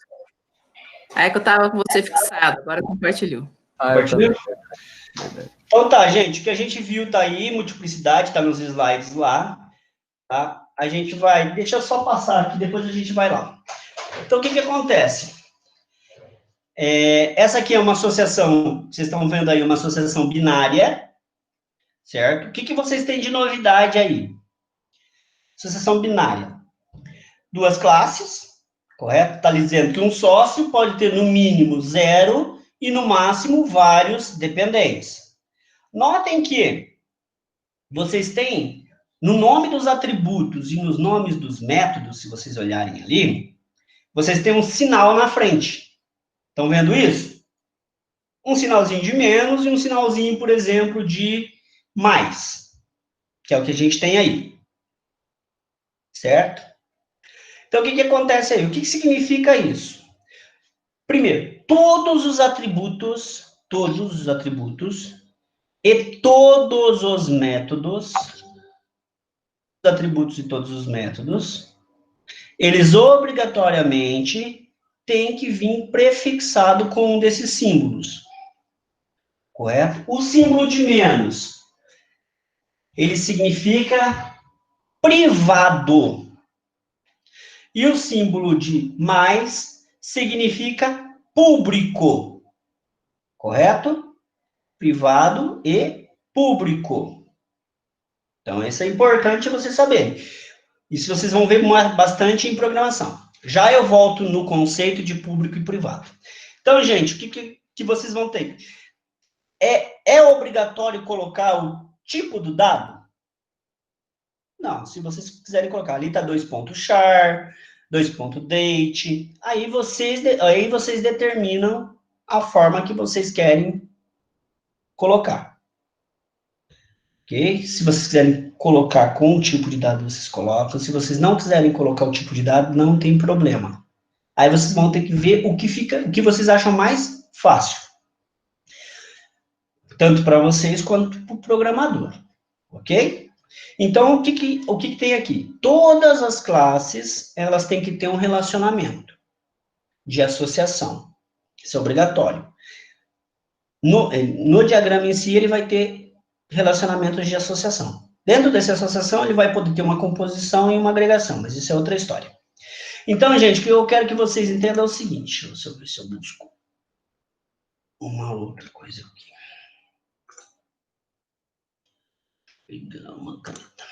É que eu tava com você fixado, agora compartilhou. Compartilhou? Então tá, gente, o que a gente viu tá aí, multiplicidade, tá nos slides lá, tá? A gente vai, deixa eu só passar aqui, depois a gente vai lá. Então, o que que acontece? Essa aqui é uma associação, vocês estão vendo aí, uma associação binária, certo? O que que vocês têm de novidade aí? Associação binária. Duas classes, correto? Está dizendo que um sócio pode ter no mínimo 0 e no máximo vários dependentes. Notem que vocês têm, no nome dos atributos e nos nomes dos métodos, se vocês olharem ali, vocês têm um sinal na frente. Estão vendo isso? Um sinalzinho de menos e um sinalzinho, por exemplo, de mais, que é o que a gente tem aí. Certo? Então, o que que acontece aí? O que que significa isso? Primeiro, todos os atributos e todos os métodos, eles obrigatoriamente têm que vir prefixado com um desses símbolos, correto? O símbolo de menos, ele significa privado. E o símbolo de mais significa público, correto? Privado e público. Então, isso é importante você saber. Isso vocês vão ver bastante em programação. Já eu volto no conceito de público e privado. Então, gente, o que vocês vão ter? É obrigatório colocar o tipo do dado? Não, se vocês quiserem colocar, ali está 2.char, 2.date, aí vocês determinam a forma que vocês querem colocar. Ok? Se vocês quiserem colocar com o tipo de dado, vocês colocam. Se vocês não quiserem colocar o tipo de dado, não tem problema. Aí vocês vão ter que ver o que vocês acham mais fácil. Tanto para vocês quanto para o programador. Ok? Então, o que tem aqui? Todas as classes, elas têm que ter um relacionamento de associação. Isso é obrigatório. No diagrama em si, ele vai ter relacionamentos de associação. Dentro dessa associação, ele vai poder ter uma composição e uma agregação, mas isso é outra história. Então, gente, o que eu quero que vocês entendam é o seguinte, deixa eu ver se eu busco uma outra coisa aqui. Pegar uma caneta.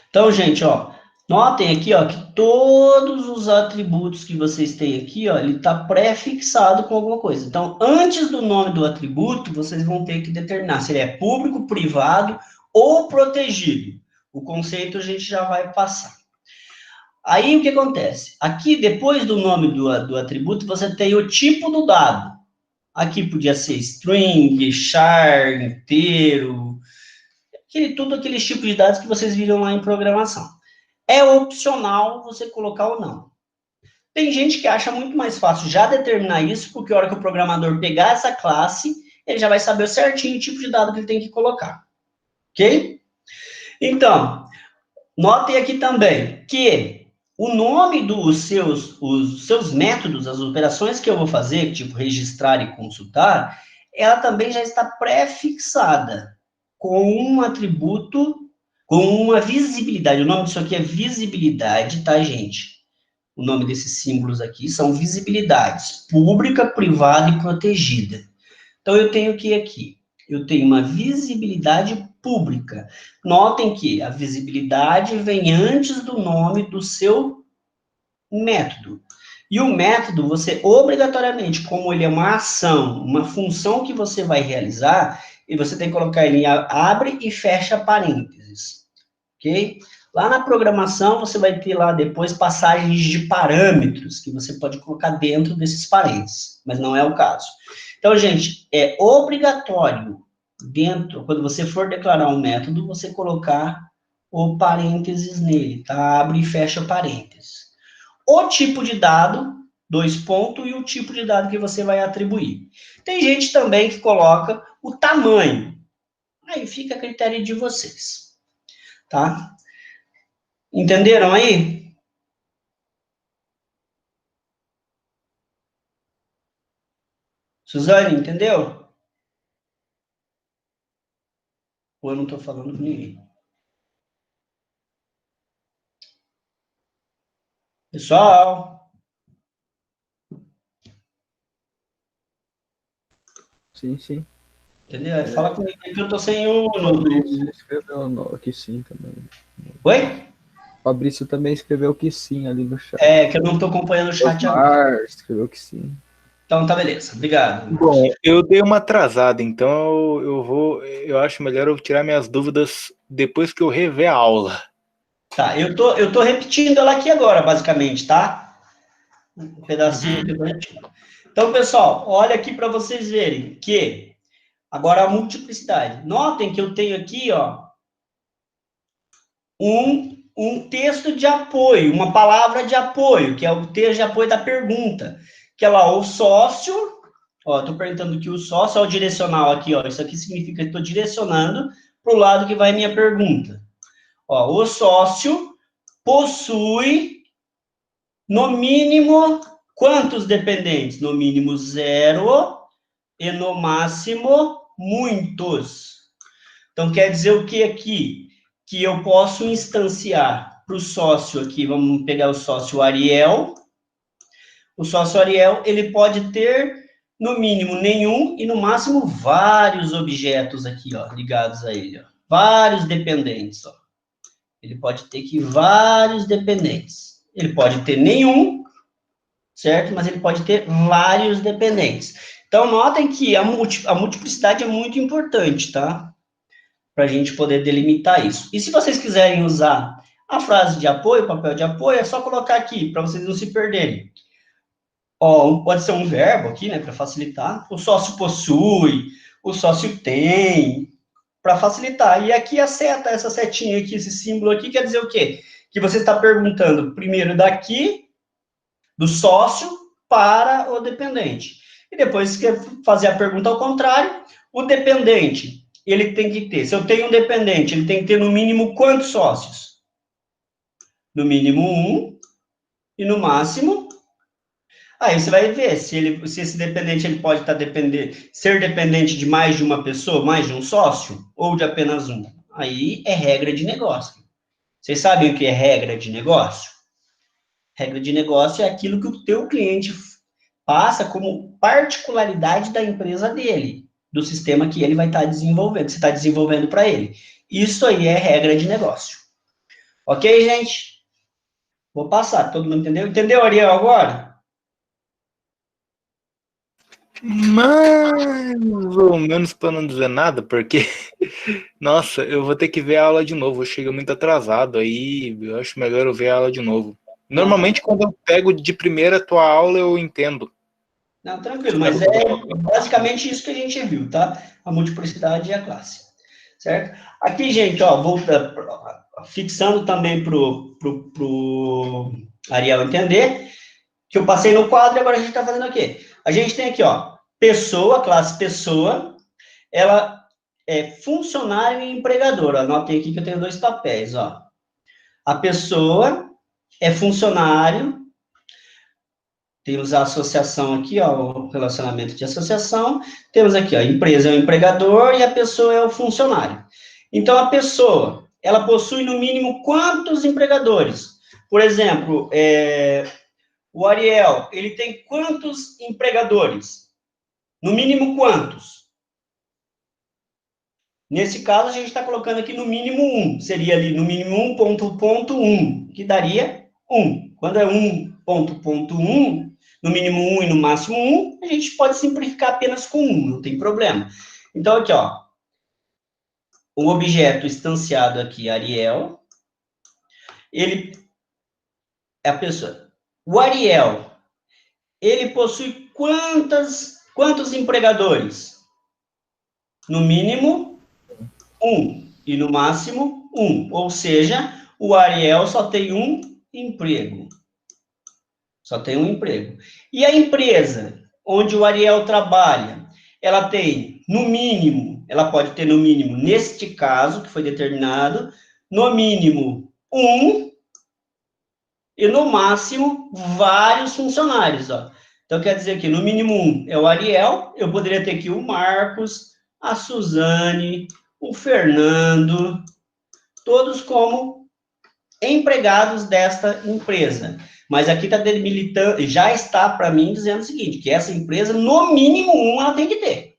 Então, gente, ó, notem aqui, ó, que todos os atributos que vocês têm aqui, ó, ele está pré-fixado com alguma coisa. Então, antes do nome do atributo, vocês vão ter que determinar se ele é público, privado ou protegido. O conceito a gente já vai passar. Aí, o que acontece? Aqui, depois do nome do atributo, você tem o tipo do dado. Aqui podia ser string, char, inteiro, tudo aqueles tipos de dados que vocês viram lá em programação. É opcional você colocar ou não. Tem gente que acha muito mais fácil já determinar isso, porque a hora que o programador pegar essa classe, ele já vai saber certinho o tipo de dado que ele tem que colocar. Ok? Então, notem aqui também que o nome dos seus métodos, as operações que eu vou fazer, tipo registrar e consultar, ela também já está pré-fixada com um atributo, com uma visibilidade. O nome disso aqui é visibilidade, tá, gente? O nome desses símbolos aqui são visibilidades, pública, privada e protegida. Então, eu tenho o que aqui? Eu tenho uma visibilidade pública. Notem que a visibilidade vem antes do nome do seu método. E o método, você obrigatoriamente, como ele é uma ação, uma função que você vai realizar, e você tem que colocar ele em abre e fecha parênteses, ok? Lá na programação, você vai ter lá depois passagens de parâmetros, que você pode colocar dentro desses parênteses, mas não é o caso. Então, gente, é obrigatório, quando você for declarar um método, você colocar o parênteses nele, tá? Abre e fecha parênteses. O tipo de dado, 2 pontos, e o tipo de dado que você vai atribuir. Tem gente também que coloca o tamanho. Aí fica a critério de vocês. Tá? Entenderam aí? Suzane, entendeu? Ou eu não estou falando com ninguém? Pessoal, Sim, sim. entendeu? Fala comigo aí que eu tô sem o... O Fabrício escreveu que sim também. Oi? O Fabrício também escreveu que sim ali no chat. É, que eu não estou acompanhando o chat agora. Osmar escreveu que sim. Então tá, beleza. Obrigado. Bom, eu dei uma atrasada, então eu acho melhor eu tirar minhas dúvidas depois que eu rever a aula. Tá, eu tô repetindo ela aqui agora, basicamente, tá? Um pedacinho que eu tô repetindo. Então, pessoal, olha aqui para vocês verem que agora a multiplicidade. Notem que eu tenho aqui, ó, um texto de apoio, uma palavra de apoio, que é o texto de apoio da pergunta, que é lá o sócio, ó, estou perguntando que o sócio é o direcional aqui, ó, isso aqui significa que estou direcionando para o lado que vai minha pergunta. Ó, o sócio possui, no mínimo, quantos dependentes? No mínimo 0 e no máximo muitos. Então, quer dizer o que aqui? Que eu posso instanciar para o sócio aqui, vamos pegar o sócio Ariel. O sócio Ariel, ele pode ter, no mínimo, nenhum e, no máximo, vários objetos aqui, ó, ligados a ele. Ó. Vários dependentes, ó. Ele pode ter aqui vários dependentes. Ele pode ter nenhum, certo? Mas ele pode ter vários dependentes. Então, notem que a multiplicidade é muito importante, tá? Para a gente poder delimitar isso. E se vocês quiserem usar a frase de apoio, o papel de apoio, é só colocar aqui, para vocês não se perderem. Ó, pode ser um verbo aqui, né, para facilitar. O sócio possui, o sócio tem, para facilitar. E aqui a seta, essa setinha aqui, esse símbolo aqui, quer dizer o quê? Que você está perguntando primeiro daqui, do sócio, para o dependente. E depois, se quer fazer a pergunta ao contrário, o dependente, ele tem que ter, se eu tenho um dependente, ele tem que ter no mínimo quantos sócios? No mínimo 1, e no máximo... Aí você vai ver se esse dependente ele pode ser dependente de mais de uma pessoa, mais de um sócio, ou de apenas um. Aí é regra de negócio. Vocês sabem o que é regra de negócio? Regra de negócio é aquilo que o teu cliente passa como particularidade da empresa dele, do sistema que ele vai estar desenvolvendo, que você está desenvolvendo para ele. Isso aí é regra de negócio. Ok, gente? Vou passar, todo mundo entendeu? Entendeu, Ariel, agora? Mais ou menos para não dizer nada, porque, nossa, eu vou ter que ver a aula de novo. Eu chego muito atrasado, aí eu acho melhor eu ver a aula de novo. Normalmente, quando eu pego de primeira a tua aula, eu entendo. Não, tranquilo, mas é basicamente isso que a gente viu, tá? A multiplicidade e a classe, certo? Aqui, gente, ó, fixando também pro Ariel entender, que eu passei no quadro e agora a gente está fazendo o quê? A gente tem aqui, ó, pessoa, classe pessoa, ela é funcionário e empregador. Anotem aqui que eu tenho 2 papéis, ó. A pessoa é funcionário, temos a associação aqui, ó, o relacionamento de associação, temos aqui, ó, a empresa é o empregador e a pessoa é o funcionário. Então, a pessoa, ela possui no mínimo quantos empregadores? Por exemplo, o Ariel, ele tem quantos empregadores? No mínimo quantos? Nesse caso, a gente está colocando aqui no mínimo 1. Seria ali no mínimo 1.1, que daria 1. Quando é 1.1, no mínimo 1 e no máximo 1, a gente pode simplificar apenas com 1, não tem problema. Então, aqui, ó, o objeto instanciado aqui, Ariel, ele é a pessoa. O Ariel, ele possui quantos empregadores? No mínimo, 1. E no máximo, 1. Ou seja, o Ariel só tem um emprego. Só tem um emprego. E a empresa onde o Ariel trabalha, ela tem, no mínimo, ela pode ter no mínimo, neste caso, que foi determinado, no mínimo, 1 e no máximo, vários funcionários, ó. Então, quer dizer que no mínimo 1 é o Ariel, eu poderia ter aqui o Marcos, a Suzane, o Fernando, todos como empregados desta empresa. Mas aqui está debilitando, já está para mim dizendo o seguinte, que essa empresa, no mínimo 1, ela tem que ter.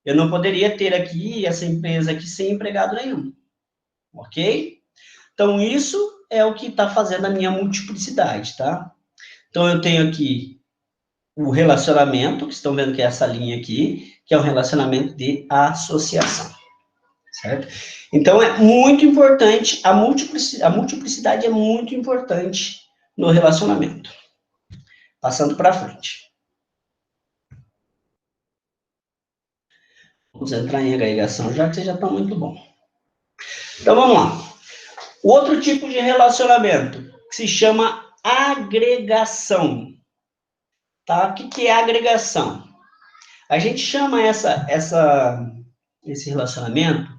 Eu não poderia ter aqui essa empresa aqui sem empregado nenhum. Ok? Então, isso é o que está fazendo a minha multiplicidade, tá? Então, eu tenho aqui o relacionamento, que estão vendo que é essa linha aqui, que é o relacionamento de associação, certo? Então, é muito importante, a multiplicidade é muito importante no relacionamento. Passando para frente. Vamos entrar em agregação, já que vocês já estão muito bom. Então, vamos lá. O outro tipo de relacionamento, que se chama agregação. Tá? O que é agregação? A gente chama esse relacionamento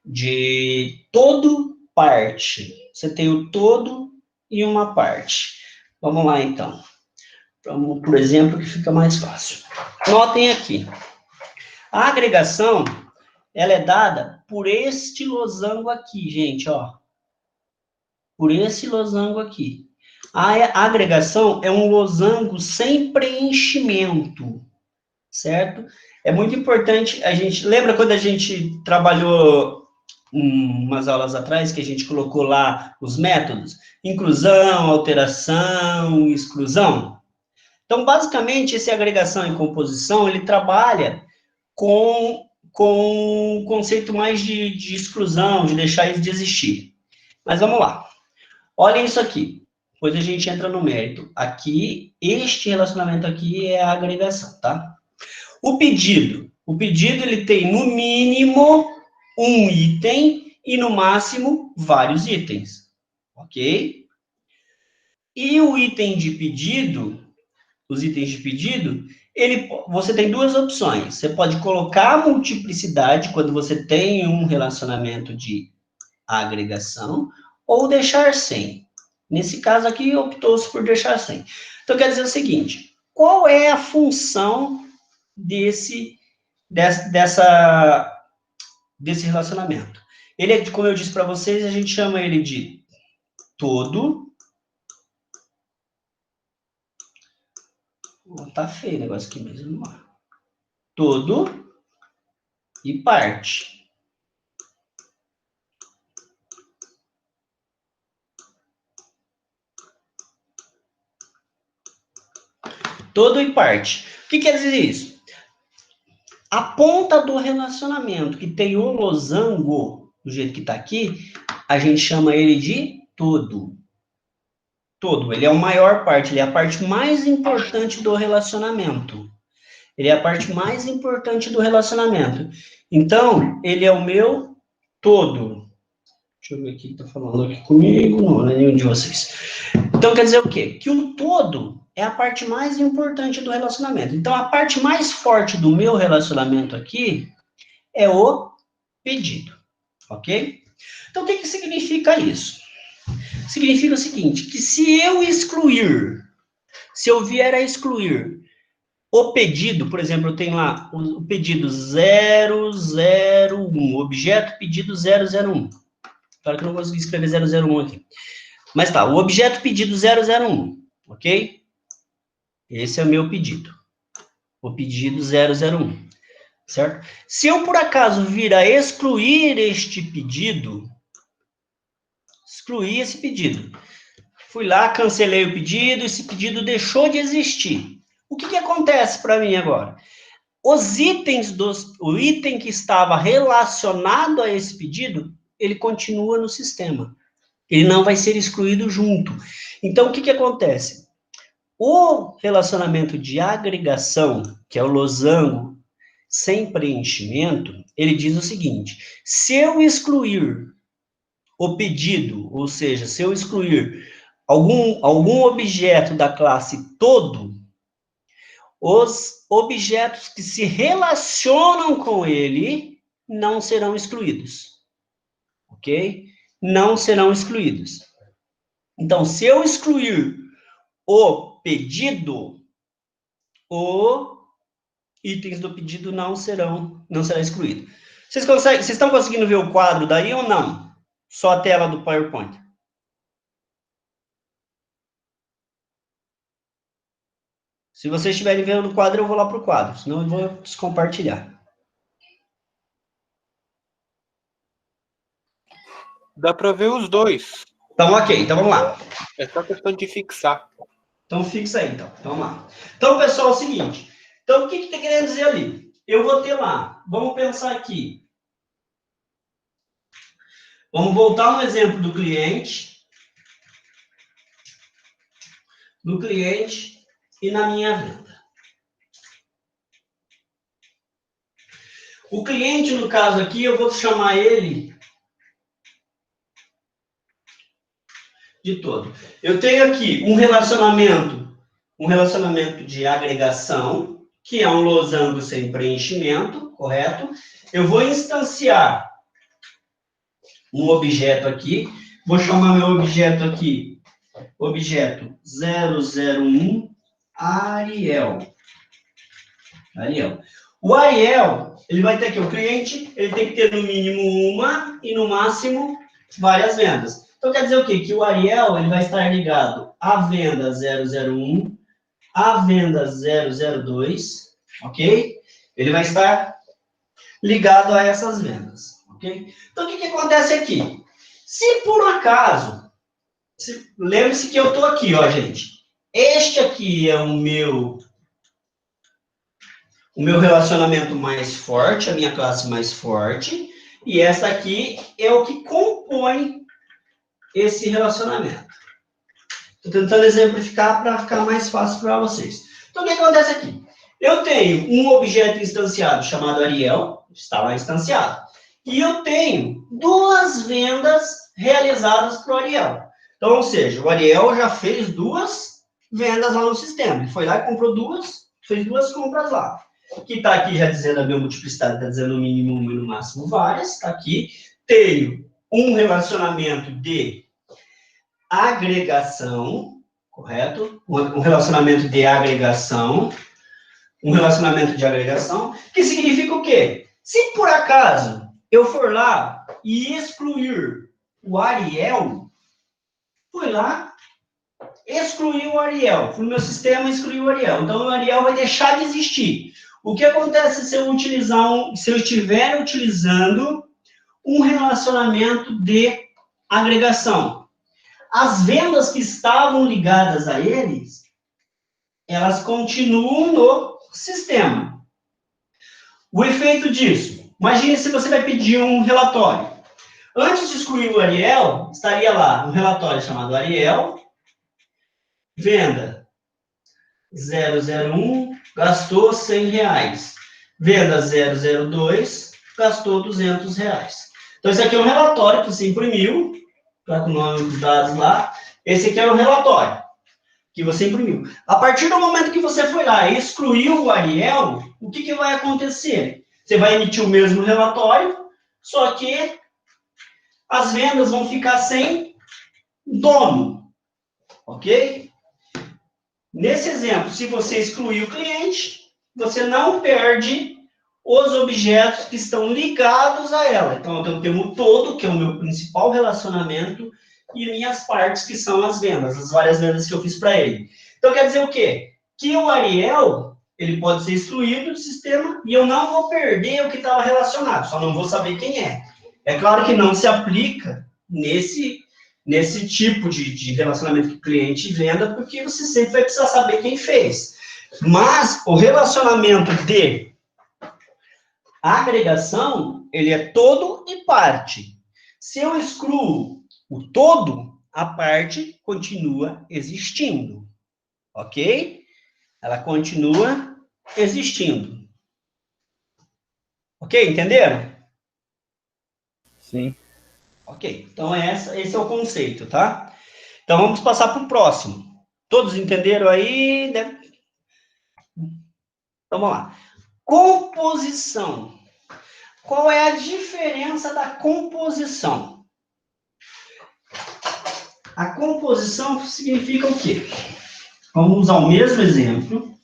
de todo-parte. Você tem o todo e uma parte. Vamos lá, então. Vamos, por exemplo, que fica mais fácil. Notem aqui. A agregação, ela é dada por este losango aqui, gente, ó. Por esse losango aqui. A agregação é um losango sem preenchimento, certo? É muito importante, a gente... Lembra quando a gente trabalhou umas aulas atrás, que a gente colocou lá os métodos? Inclusão, alteração, exclusão. Então, basicamente, esse agregação e composição, ele trabalha com um conceito mais de exclusão, de deixar isso de existir. Mas vamos lá. Olhem isso aqui. Depois a gente entra no mérito. Aqui, este relacionamento aqui é a agregação, tá? O pedido ele tem no mínimo um item e no máximo vários itens, ok? E o item de pedido, os itens de pedido, você tem duas opções. Você pode colocar a multiplicidade quando você tem um relacionamento de agregação ou deixar sem. Nesse caso aqui, optou-se por deixar sem. Então, quer dizer o seguinte, qual é a função desse relacionamento? Ele é, como eu disse para vocês, a gente chama ele de todo. Tá feio o negócio aqui mesmo. Todo e parte. Todo e parte. O que quer dizer isso? A ponta do relacionamento que tem o losango, do jeito que está aqui, a gente chama ele de todo. Todo. Ele é a maior parte, ele é a parte mais importante do relacionamento. Ele é a parte mais importante do relacionamento. Então, ele é o meu todo. Deixa eu ver aqui, está falando aqui comigo. Não é nenhum de vocês. Então, quer dizer o quê? Que o todo é a parte mais importante do relacionamento. Então, a parte mais forte do meu relacionamento aqui é o pedido, ok? Então, o que significa isso? Significa o seguinte, que se eu vier a excluir o pedido, por exemplo, eu tenho lá o pedido 001, objeto pedido 001. Claro que eu não consegui escrever 001 aqui. Mas tá, o objeto pedido 001, ok? Esse é o meu pedido. O pedido 001, certo? Se eu, por acaso, vir a excluir este pedido, excluir esse pedido. Fui lá, cancelei o pedido, esse pedido deixou de existir. O que acontece para mim agora? Os itens o item que estava relacionado a esse pedido, ele continua no sistema. Ele não vai ser excluído junto. Então, o que acontece? O relacionamento de agregação, que é o losango sem preenchimento, ele diz o seguinte, se eu excluir o pedido, ou seja, se eu excluir algum objeto da classe todo, os objetos que se relacionam com ele não serão excluídos. Ok? Não serão excluídos. Então, se eu excluir o pedido, os itens do pedido não será excluído. Vocês estão conseguindo ver o quadro daí ou não? Só a tela do PowerPoint. Se vocês estiverem vendo o quadro, eu vou lá para o quadro, senão eu vou descompartilhar. Dá para ver os dois. Então, ok. Então, vamos lá. É só questão de fixar. Então, fixa aí, então. Vamos lá. Então, pessoal, é o seguinte. Então, o que está querendo dizer ali? Eu vou ter lá. Vamos pensar aqui. Vamos voltar no exemplo do cliente. Do cliente e na minha venda. O cliente, no caso aqui, eu vou chamar ele de todo. Eu tenho aqui um relacionamento de agregação, que é um losango sem preenchimento, correto? Eu vou instanciar um objeto aqui, vou chamar meu objeto aqui, objeto 001 Ariel. O Ariel, ele vai ter aqui o cliente, ele tem que ter no mínimo uma e no máximo várias vendas. Então, quer dizer o quê? Que o Ariel, ele vai estar ligado à venda 001, à venda 002, ok? Ele vai estar ligado a essas vendas, ok? Então, o que acontece aqui? Se por acaso, lembre-se que eu estou aqui, ó, gente. Este aqui é o meu relacionamento mais forte, a minha classe mais forte, e essa aqui é o que compõe esse relacionamento. Estou tentando exemplificar para ficar mais fácil para vocês. Então, o que acontece aqui? Eu tenho um objeto instanciado chamado Ariel, está lá instanciado, e eu tenho duas vendas realizadas para o Ariel. Então, ou seja, o Ariel já fez duas vendas lá no sistema. Ele foi lá e comprou fez duas compras lá. Que está aqui já dizendo a minha multiplicidade, está dizendo no mínimo uma e no máximo várias, está aqui. Tenho um relacionamento de agregação, correto? Um relacionamento de agregação. Um relacionamento de agregação, que significa o quê? Se por acaso eu for lá e excluir o Ariel, fui lá, excluí o Ariel. Fui no meu sistema e excluí o Ariel. Então, o Ariel vai deixar de existir. O que acontece se eu estiver utilizando um relacionamento de agregação? As vendas que estavam ligadas a eles, elas continuam no sistema. O efeito disso, imagine se você vai pedir um relatório. Antes de excluir o Ariel, estaria lá um relatório chamado Ariel, venda 001, gastou R$100. Venda 002, gastou R$200. Então, esse aqui é um relatório que você imprimiu, está com o nome dos dados lá. Esse aqui é o relatório que você imprimiu. A partir do momento que você foi lá e excluiu o Ariel, o que vai acontecer? Você vai emitir o mesmo relatório, só que as vendas vão ficar sem dono, ok? Nesse exemplo, se você excluir o cliente, você não perde os objetos que estão ligados a ela. Então, eu tenho o todo, que é o meu principal relacionamento, e minhas partes, que são as vendas, as várias vendas que eu fiz para ele. Então, quer dizer o quê? Que o Ariel, ele pode ser excluído do sistema e eu não vou perder o que estava relacionado, só não vou saber quem é. É claro que não se aplica nesse tipo de relacionamento que cliente e venda, porque você sempre vai precisar saber quem fez. Mas o relacionamento de agregação, ele é todo e parte. Se eu excluo o todo, a parte continua existindo, ok? Ela continua existindo. Ok? Entenderam? Sim. Ok, então esse é o conceito, tá? Então vamos passar para o próximo. Todos entenderam aí, né? Então vamos lá. Composição. Qual é a diferença da composição? A composição significa o quê? Vamos usar o mesmo exemplo.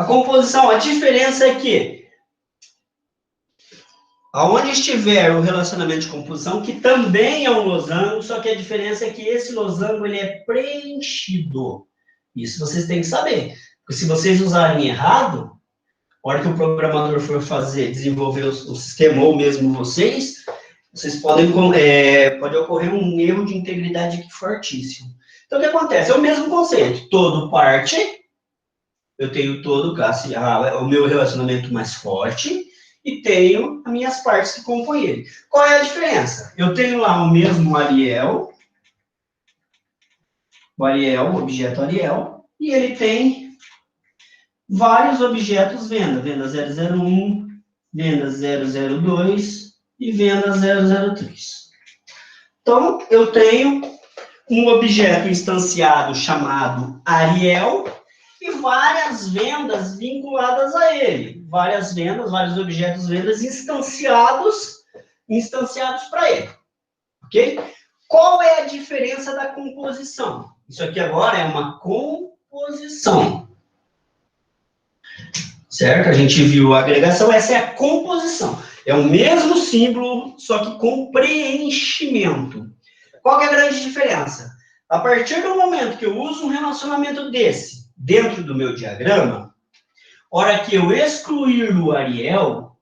A composição, a diferença é que aonde estiver o relacionamento de composição, que também é um losango, só que a diferença é que esse losango ele é preenchido. Isso vocês têm que saber. Porque se vocês usarem errado, a hora que o programador for desenvolver o sistema, ou mesmo vocês podem, pode ocorrer um erro de integridade aqui fortíssimo. Então, o que acontece? É o mesmo conceito. Todo parte, eu tenho todo o meu relacionamento mais forte, e tenho as minhas partes que compõem ele. Qual é a diferença? Eu tenho lá o mesmo Ariel, o objeto Ariel, e ele tem vários objetos venda 001, venda 002 e venda 003. Então, eu tenho um objeto instanciado chamado Ariel e várias vendas vinculadas a ele. Vários objetos vendas instanciados para ele. Ok? Qual é a diferença da composição? Isso aqui agora é uma composição. Certo? A gente viu a agregação, essa é a composição. É o mesmo símbolo, só que com preenchimento. Qual que é a grande diferença? A partir do momento que eu uso um relacionamento desse dentro do meu diagrama, hora que eu excluir o Ariel,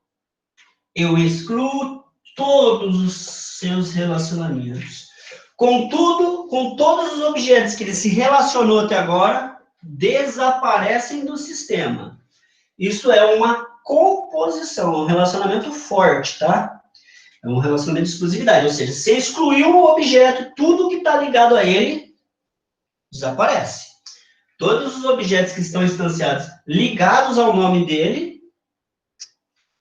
eu excluo todos os seus relacionamentos. Contudo, com todos os objetos que ele se relacionou até agora, desaparecem do sistema. Isso é uma composição, um relacionamento forte, tá? É um relacionamento de exclusividade, ou seja, você excluiu o objeto, tudo que está ligado a ele desaparece. Todos os objetos que estão instanciados ligados ao nome dele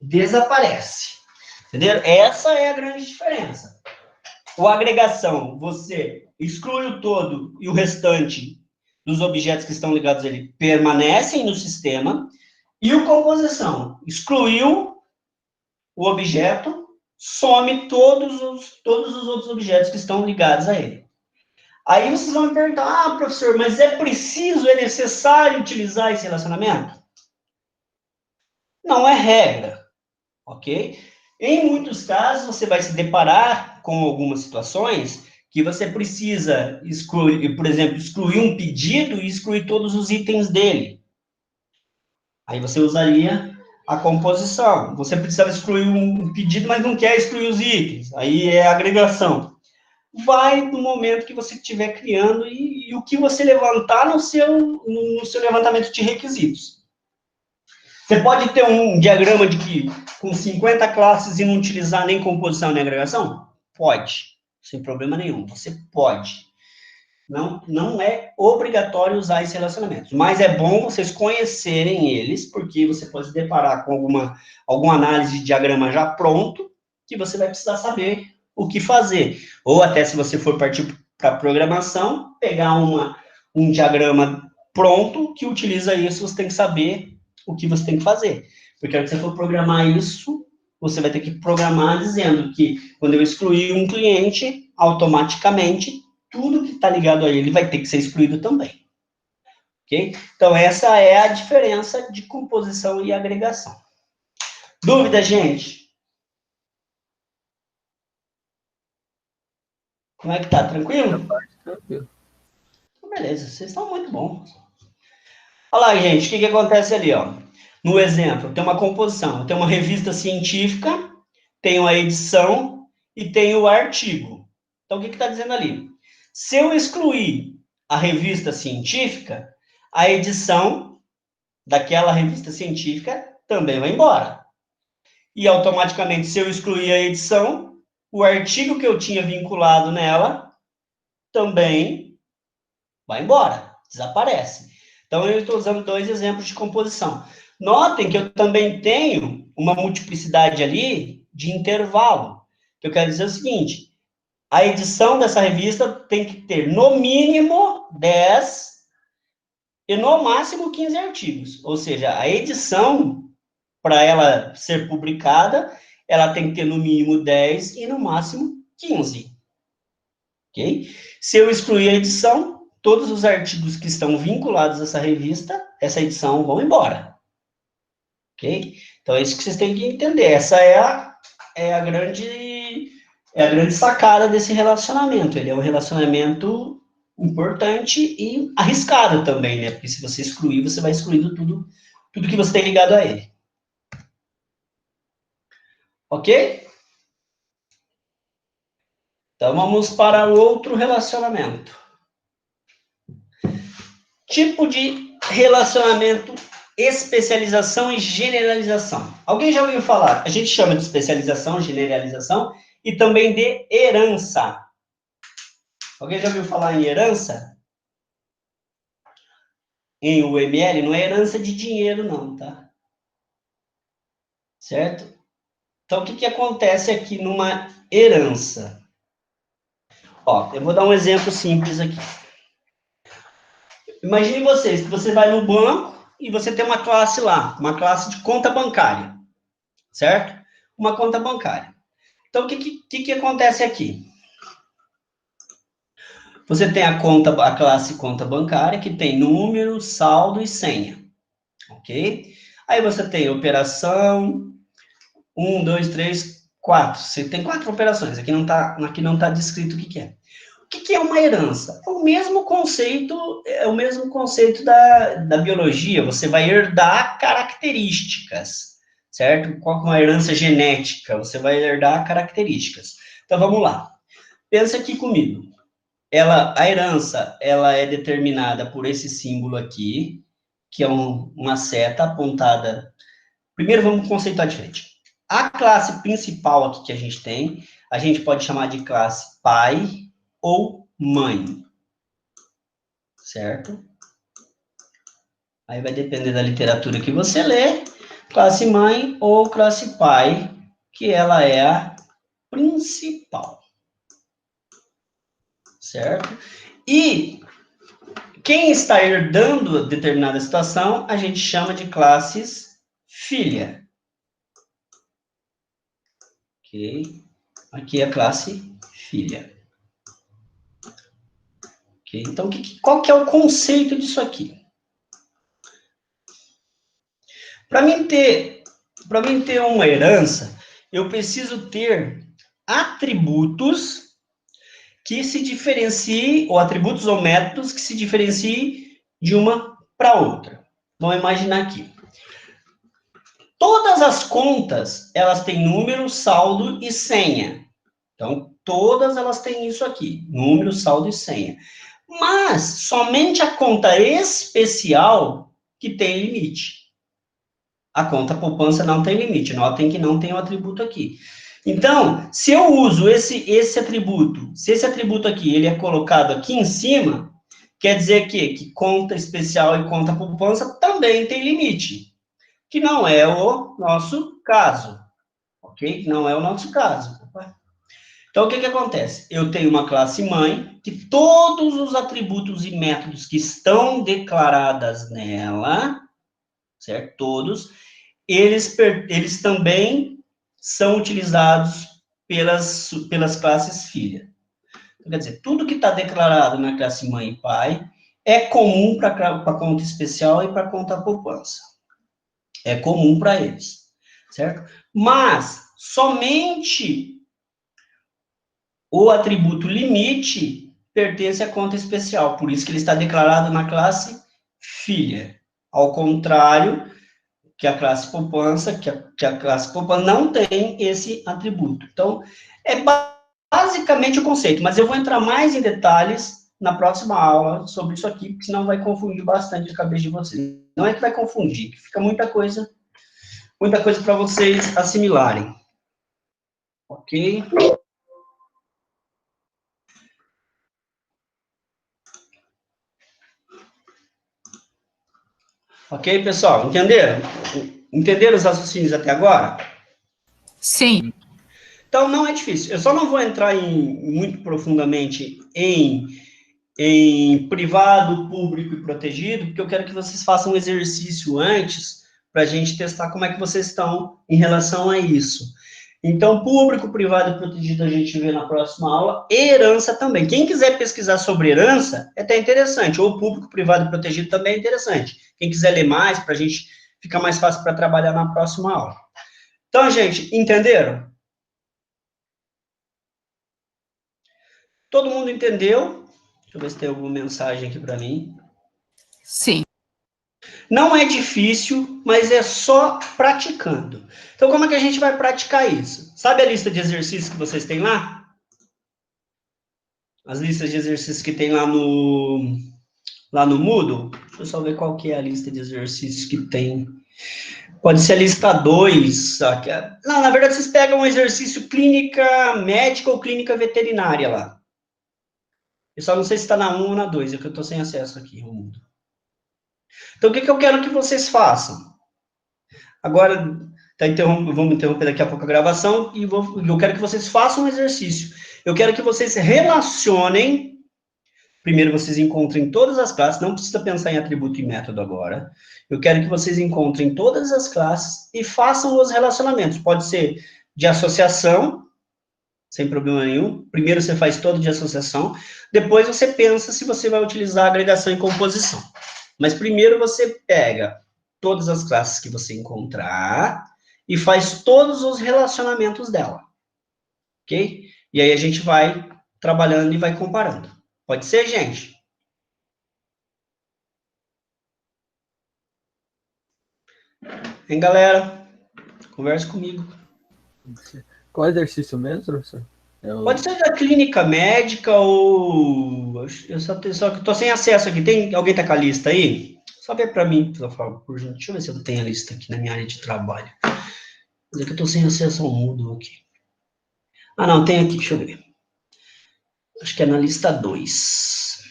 desaparecem. Entenderam? Essa é a grande diferença. O agregação, você exclui o todo e o restante dos objetos que estão ligados a ele permanecem no sistema. E o composição, excluiu o objeto, some todos os outros objetos que estão ligados a ele. Aí vocês vão me perguntar, professor, mas é necessário utilizar esse relacionamento? Não é regra, ok? Em muitos casos, você vai se deparar com algumas situações que você precisa excluir, por exemplo, excluir um pedido e excluir todos os itens dele. Aí você usaria a composição. Você precisava excluir um pedido, mas não quer excluir os itens. Aí é a agregação. Vai no momento que você estiver criando e o que você levantar no seu levantamento de requisitos. Você pode ter um diagrama com 50 classes e não utilizar nem composição nem agregação? Pode, sem problema nenhum. Você pode. Não é obrigatório usar esses relacionamentos, mas é bom vocês conhecerem eles, porque você pode se deparar com alguma análise de diagrama já pronto, que você vai precisar saber o que fazer. Ou até se você for partir para programação, pegar um diagrama pronto que utiliza isso, você tem que saber o que você tem que fazer. Porque quando você for programar isso, você vai ter que programar dizendo que quando eu excluir um cliente, automaticamente tudo que está ligado a ele vai ter que ser excluído também. Ok? Então, essa é a diferença de composição e agregação. Dúvida, gente? Como é que tá? Tranquilo? Tranquilo. Então, beleza, vocês estão muito bons. Olha lá, gente, o que acontece ali, ó? No exemplo, tem uma composição, tem uma revista científica, tem a edição e tem o artigo. Então, o que está dizendo ali? Se eu excluir a revista científica, a edição daquela revista científica também vai embora. E, automaticamente, se eu excluir a edição, o artigo que eu tinha vinculado nela também vai embora, desaparece. Então, eu estou usando 2 exemplos de composição. Notem que eu também tenho uma multiplicidade ali de intervalo. Eu quero dizer o seguinte, a edição dessa revista tem que ter, no mínimo, 10 e, no máximo, 15 artigos. Ou seja, a edição, para ela ser publicada, ela tem que ter, no mínimo, 10 e, no máximo, 15. Ok? Se eu excluir a edição, todos os artigos que estão vinculados a essa revista, essa edição, vão embora. Ok? Então, é isso que vocês têm que entender. Essa é a grande sacada desse relacionamento. Ele é um relacionamento importante e arriscado também, né? Porque se você excluir, você vai excluindo tudo que você tem ligado a ele. Ok? Então, vamos para o outro relacionamento. Tipo de relacionamento, especialização e generalização. Alguém já ouviu falar? A gente chama de especialização, generalização e também de herança. Alguém já ouviu falar em herança? Em UML, não é herança de dinheiro, não, tá? Certo? Então, o que acontece aqui numa herança? Ó, eu vou dar um exemplo simples aqui. Imagine vocês, que você vai no banco e você tem uma classe lá, uma classe de conta bancária, certo? Uma conta bancária. Então, o que acontece aqui? Você tem a classe conta bancária, que tem número, saldo e senha, ok? Aí você tem operação, 1, 2, 3, 4. Você tem 4 operações, aqui não tá descrito o que é. O que é uma herança? É o mesmo conceito da biologia. Você vai herdar características, certo? Qual é uma herança genética? Você vai herdar características. Então, vamos lá. Pensa aqui comigo. A herança, ela é determinada por esse símbolo aqui, que é uma seta apontada. Primeiro, vamos conceituar diferente. A classe principal aqui que a gente pode chamar de classe pai ou mãe, certo? Aí vai depender da literatura que você lê, classe mãe ou classe pai, que ela é a principal, certo? E quem está herdando determinada situação, a gente chama de classes filha. Ok? Aqui é a classe filha. Okay? Então, qual que é o conceito disso aqui? Para mim ter uma herança, eu preciso ter atributos que se diferenciem, ou atributos ou métodos que se diferenciem de uma para outra. Vamos imaginar aqui. Todas as contas, elas têm número, saldo e senha. Então, todas elas têm isso aqui, número, saldo e senha. Mas, somente a conta especial que tem limite. A conta poupança não tem limite, notem que não tem o atributo aqui. Então, se eu uso esse atributo, se esse atributo aqui, ele é colocado aqui em cima, quer dizer que conta especial e conta poupança também tem limite, que não é o nosso caso, ok? Não é o nosso caso. Então, o que acontece? Eu tenho uma classe mãe, que todos os atributos e métodos que estão declaradas nela, certo? Todos, eles também são utilizados pelas classes filha. Então, quer dizer, tudo que está declarado na classe mãe e pai é comum para a conta especial e para a conta poupança. É comum para eles, certo? Mas, somente o atributo limite pertence à conta especial, por isso que ele está declarado na classe filha. Ao contrário que a classe poupança, que a classe poupança não tem esse atributo. Então, é basicamente o conceito, mas eu vou entrar mais em detalhes na próxima aula sobre isso aqui, porque senão vai confundir bastante a cabeça de vocês. Não é que vai confundir, que fica muita coisa para vocês assimilarem. Ok? Ok, pessoal? Entenderam? Entenderam os raciocínios até agora? Sim. Então, não é difícil. Eu só não vou entrar muito profundamente em privado, público e protegido, porque eu quero que vocês façam um exercício antes, para a gente testar como é que vocês estão em relação a isso. Então, público, privado e protegido a gente vê na próxima aula, e herança também. Quem quiser pesquisar sobre herança, é até interessante, ou público, privado e protegido também é interessante. Quem quiser ler mais, para a gente fica mais fácil para trabalhar na próxima aula. Então, gente, entenderam? Todo mundo entendeu? Deixa eu ver se tem alguma mensagem aqui para mim. Sim. Não é difícil, mas é só praticando. Então, como é que a gente vai praticar isso? Sabe a lista de exercícios que vocês têm lá? As listas de exercícios que tem lá no Moodle? Deixa eu só ver qual que é a lista de exercícios que tem. Pode ser a lista 2. Não, na verdade, vocês pegam um exercício clínica médica ou clínica veterinária lá. Eu só não sei se está na 1 ou na 2, é que eu estou sem acesso aqui ao Moodle. Então, o que eu quero que vocês façam? Agora, vamos interromper daqui a pouco a gravação e eu quero que vocês façam um exercício. Eu quero que vocês relacionem. Primeiro, vocês encontrem todas as classes, não precisa pensar em atributo e método agora. Eu quero que vocês encontrem todas as classes e façam os relacionamentos. Pode ser de associação, sem problema nenhum. Primeiro você faz todo de associação, depois você pensa se você vai utilizar agregação e composição. Mas primeiro você pega todas as classes que você encontrar e faz todos os relacionamentos dela. Ok? E aí a gente vai trabalhando e vai comparando. Pode ser, gente? Hein, galera? Converse comigo. Qual exercício mesmo, professor? Pode ser da clínica médica ou... Eu só que tô sem acesso aqui. Alguém tá com a lista aí? Só ver para mim, por favor, por gentileza. Deixa eu ver se eu tenho a lista aqui na minha área de trabalho. Mas é que eu tô sem acesso ao Moodle aqui. Ah, não, tem aqui, deixa eu ver. Acho que é na lista 2.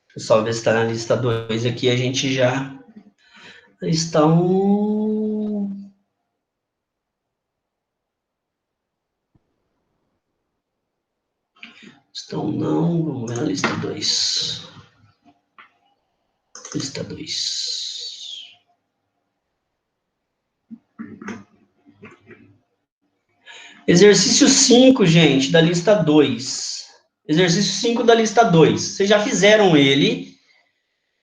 Deixa eu só ver se está na lista 2 aqui, a gente já estão... Estão não, vamos ver na lista 2. Lista 2. Exercício 5, gente, da lista 2. Exercício 5 da lista 2. Vocês já fizeram ele,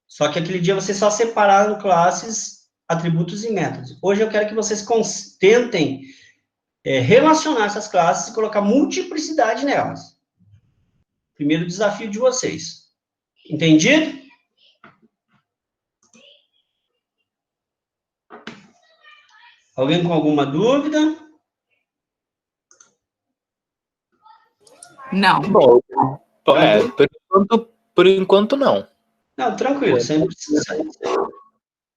só que aquele dia vocês só separaram classes, atributos e métodos. Hoje eu quero que vocês tentem relacionar essas classes e colocar multiplicidade nelas. Primeiro desafio de vocês. Entendido? Alguém com alguma dúvida? Não. Bom, por enquanto não. Não, tranquilo,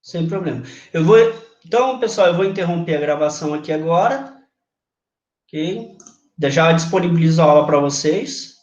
sem problema. Então, pessoal, eu vou interromper a gravação aqui agora. Ok? Já disponibilizo a aula para vocês.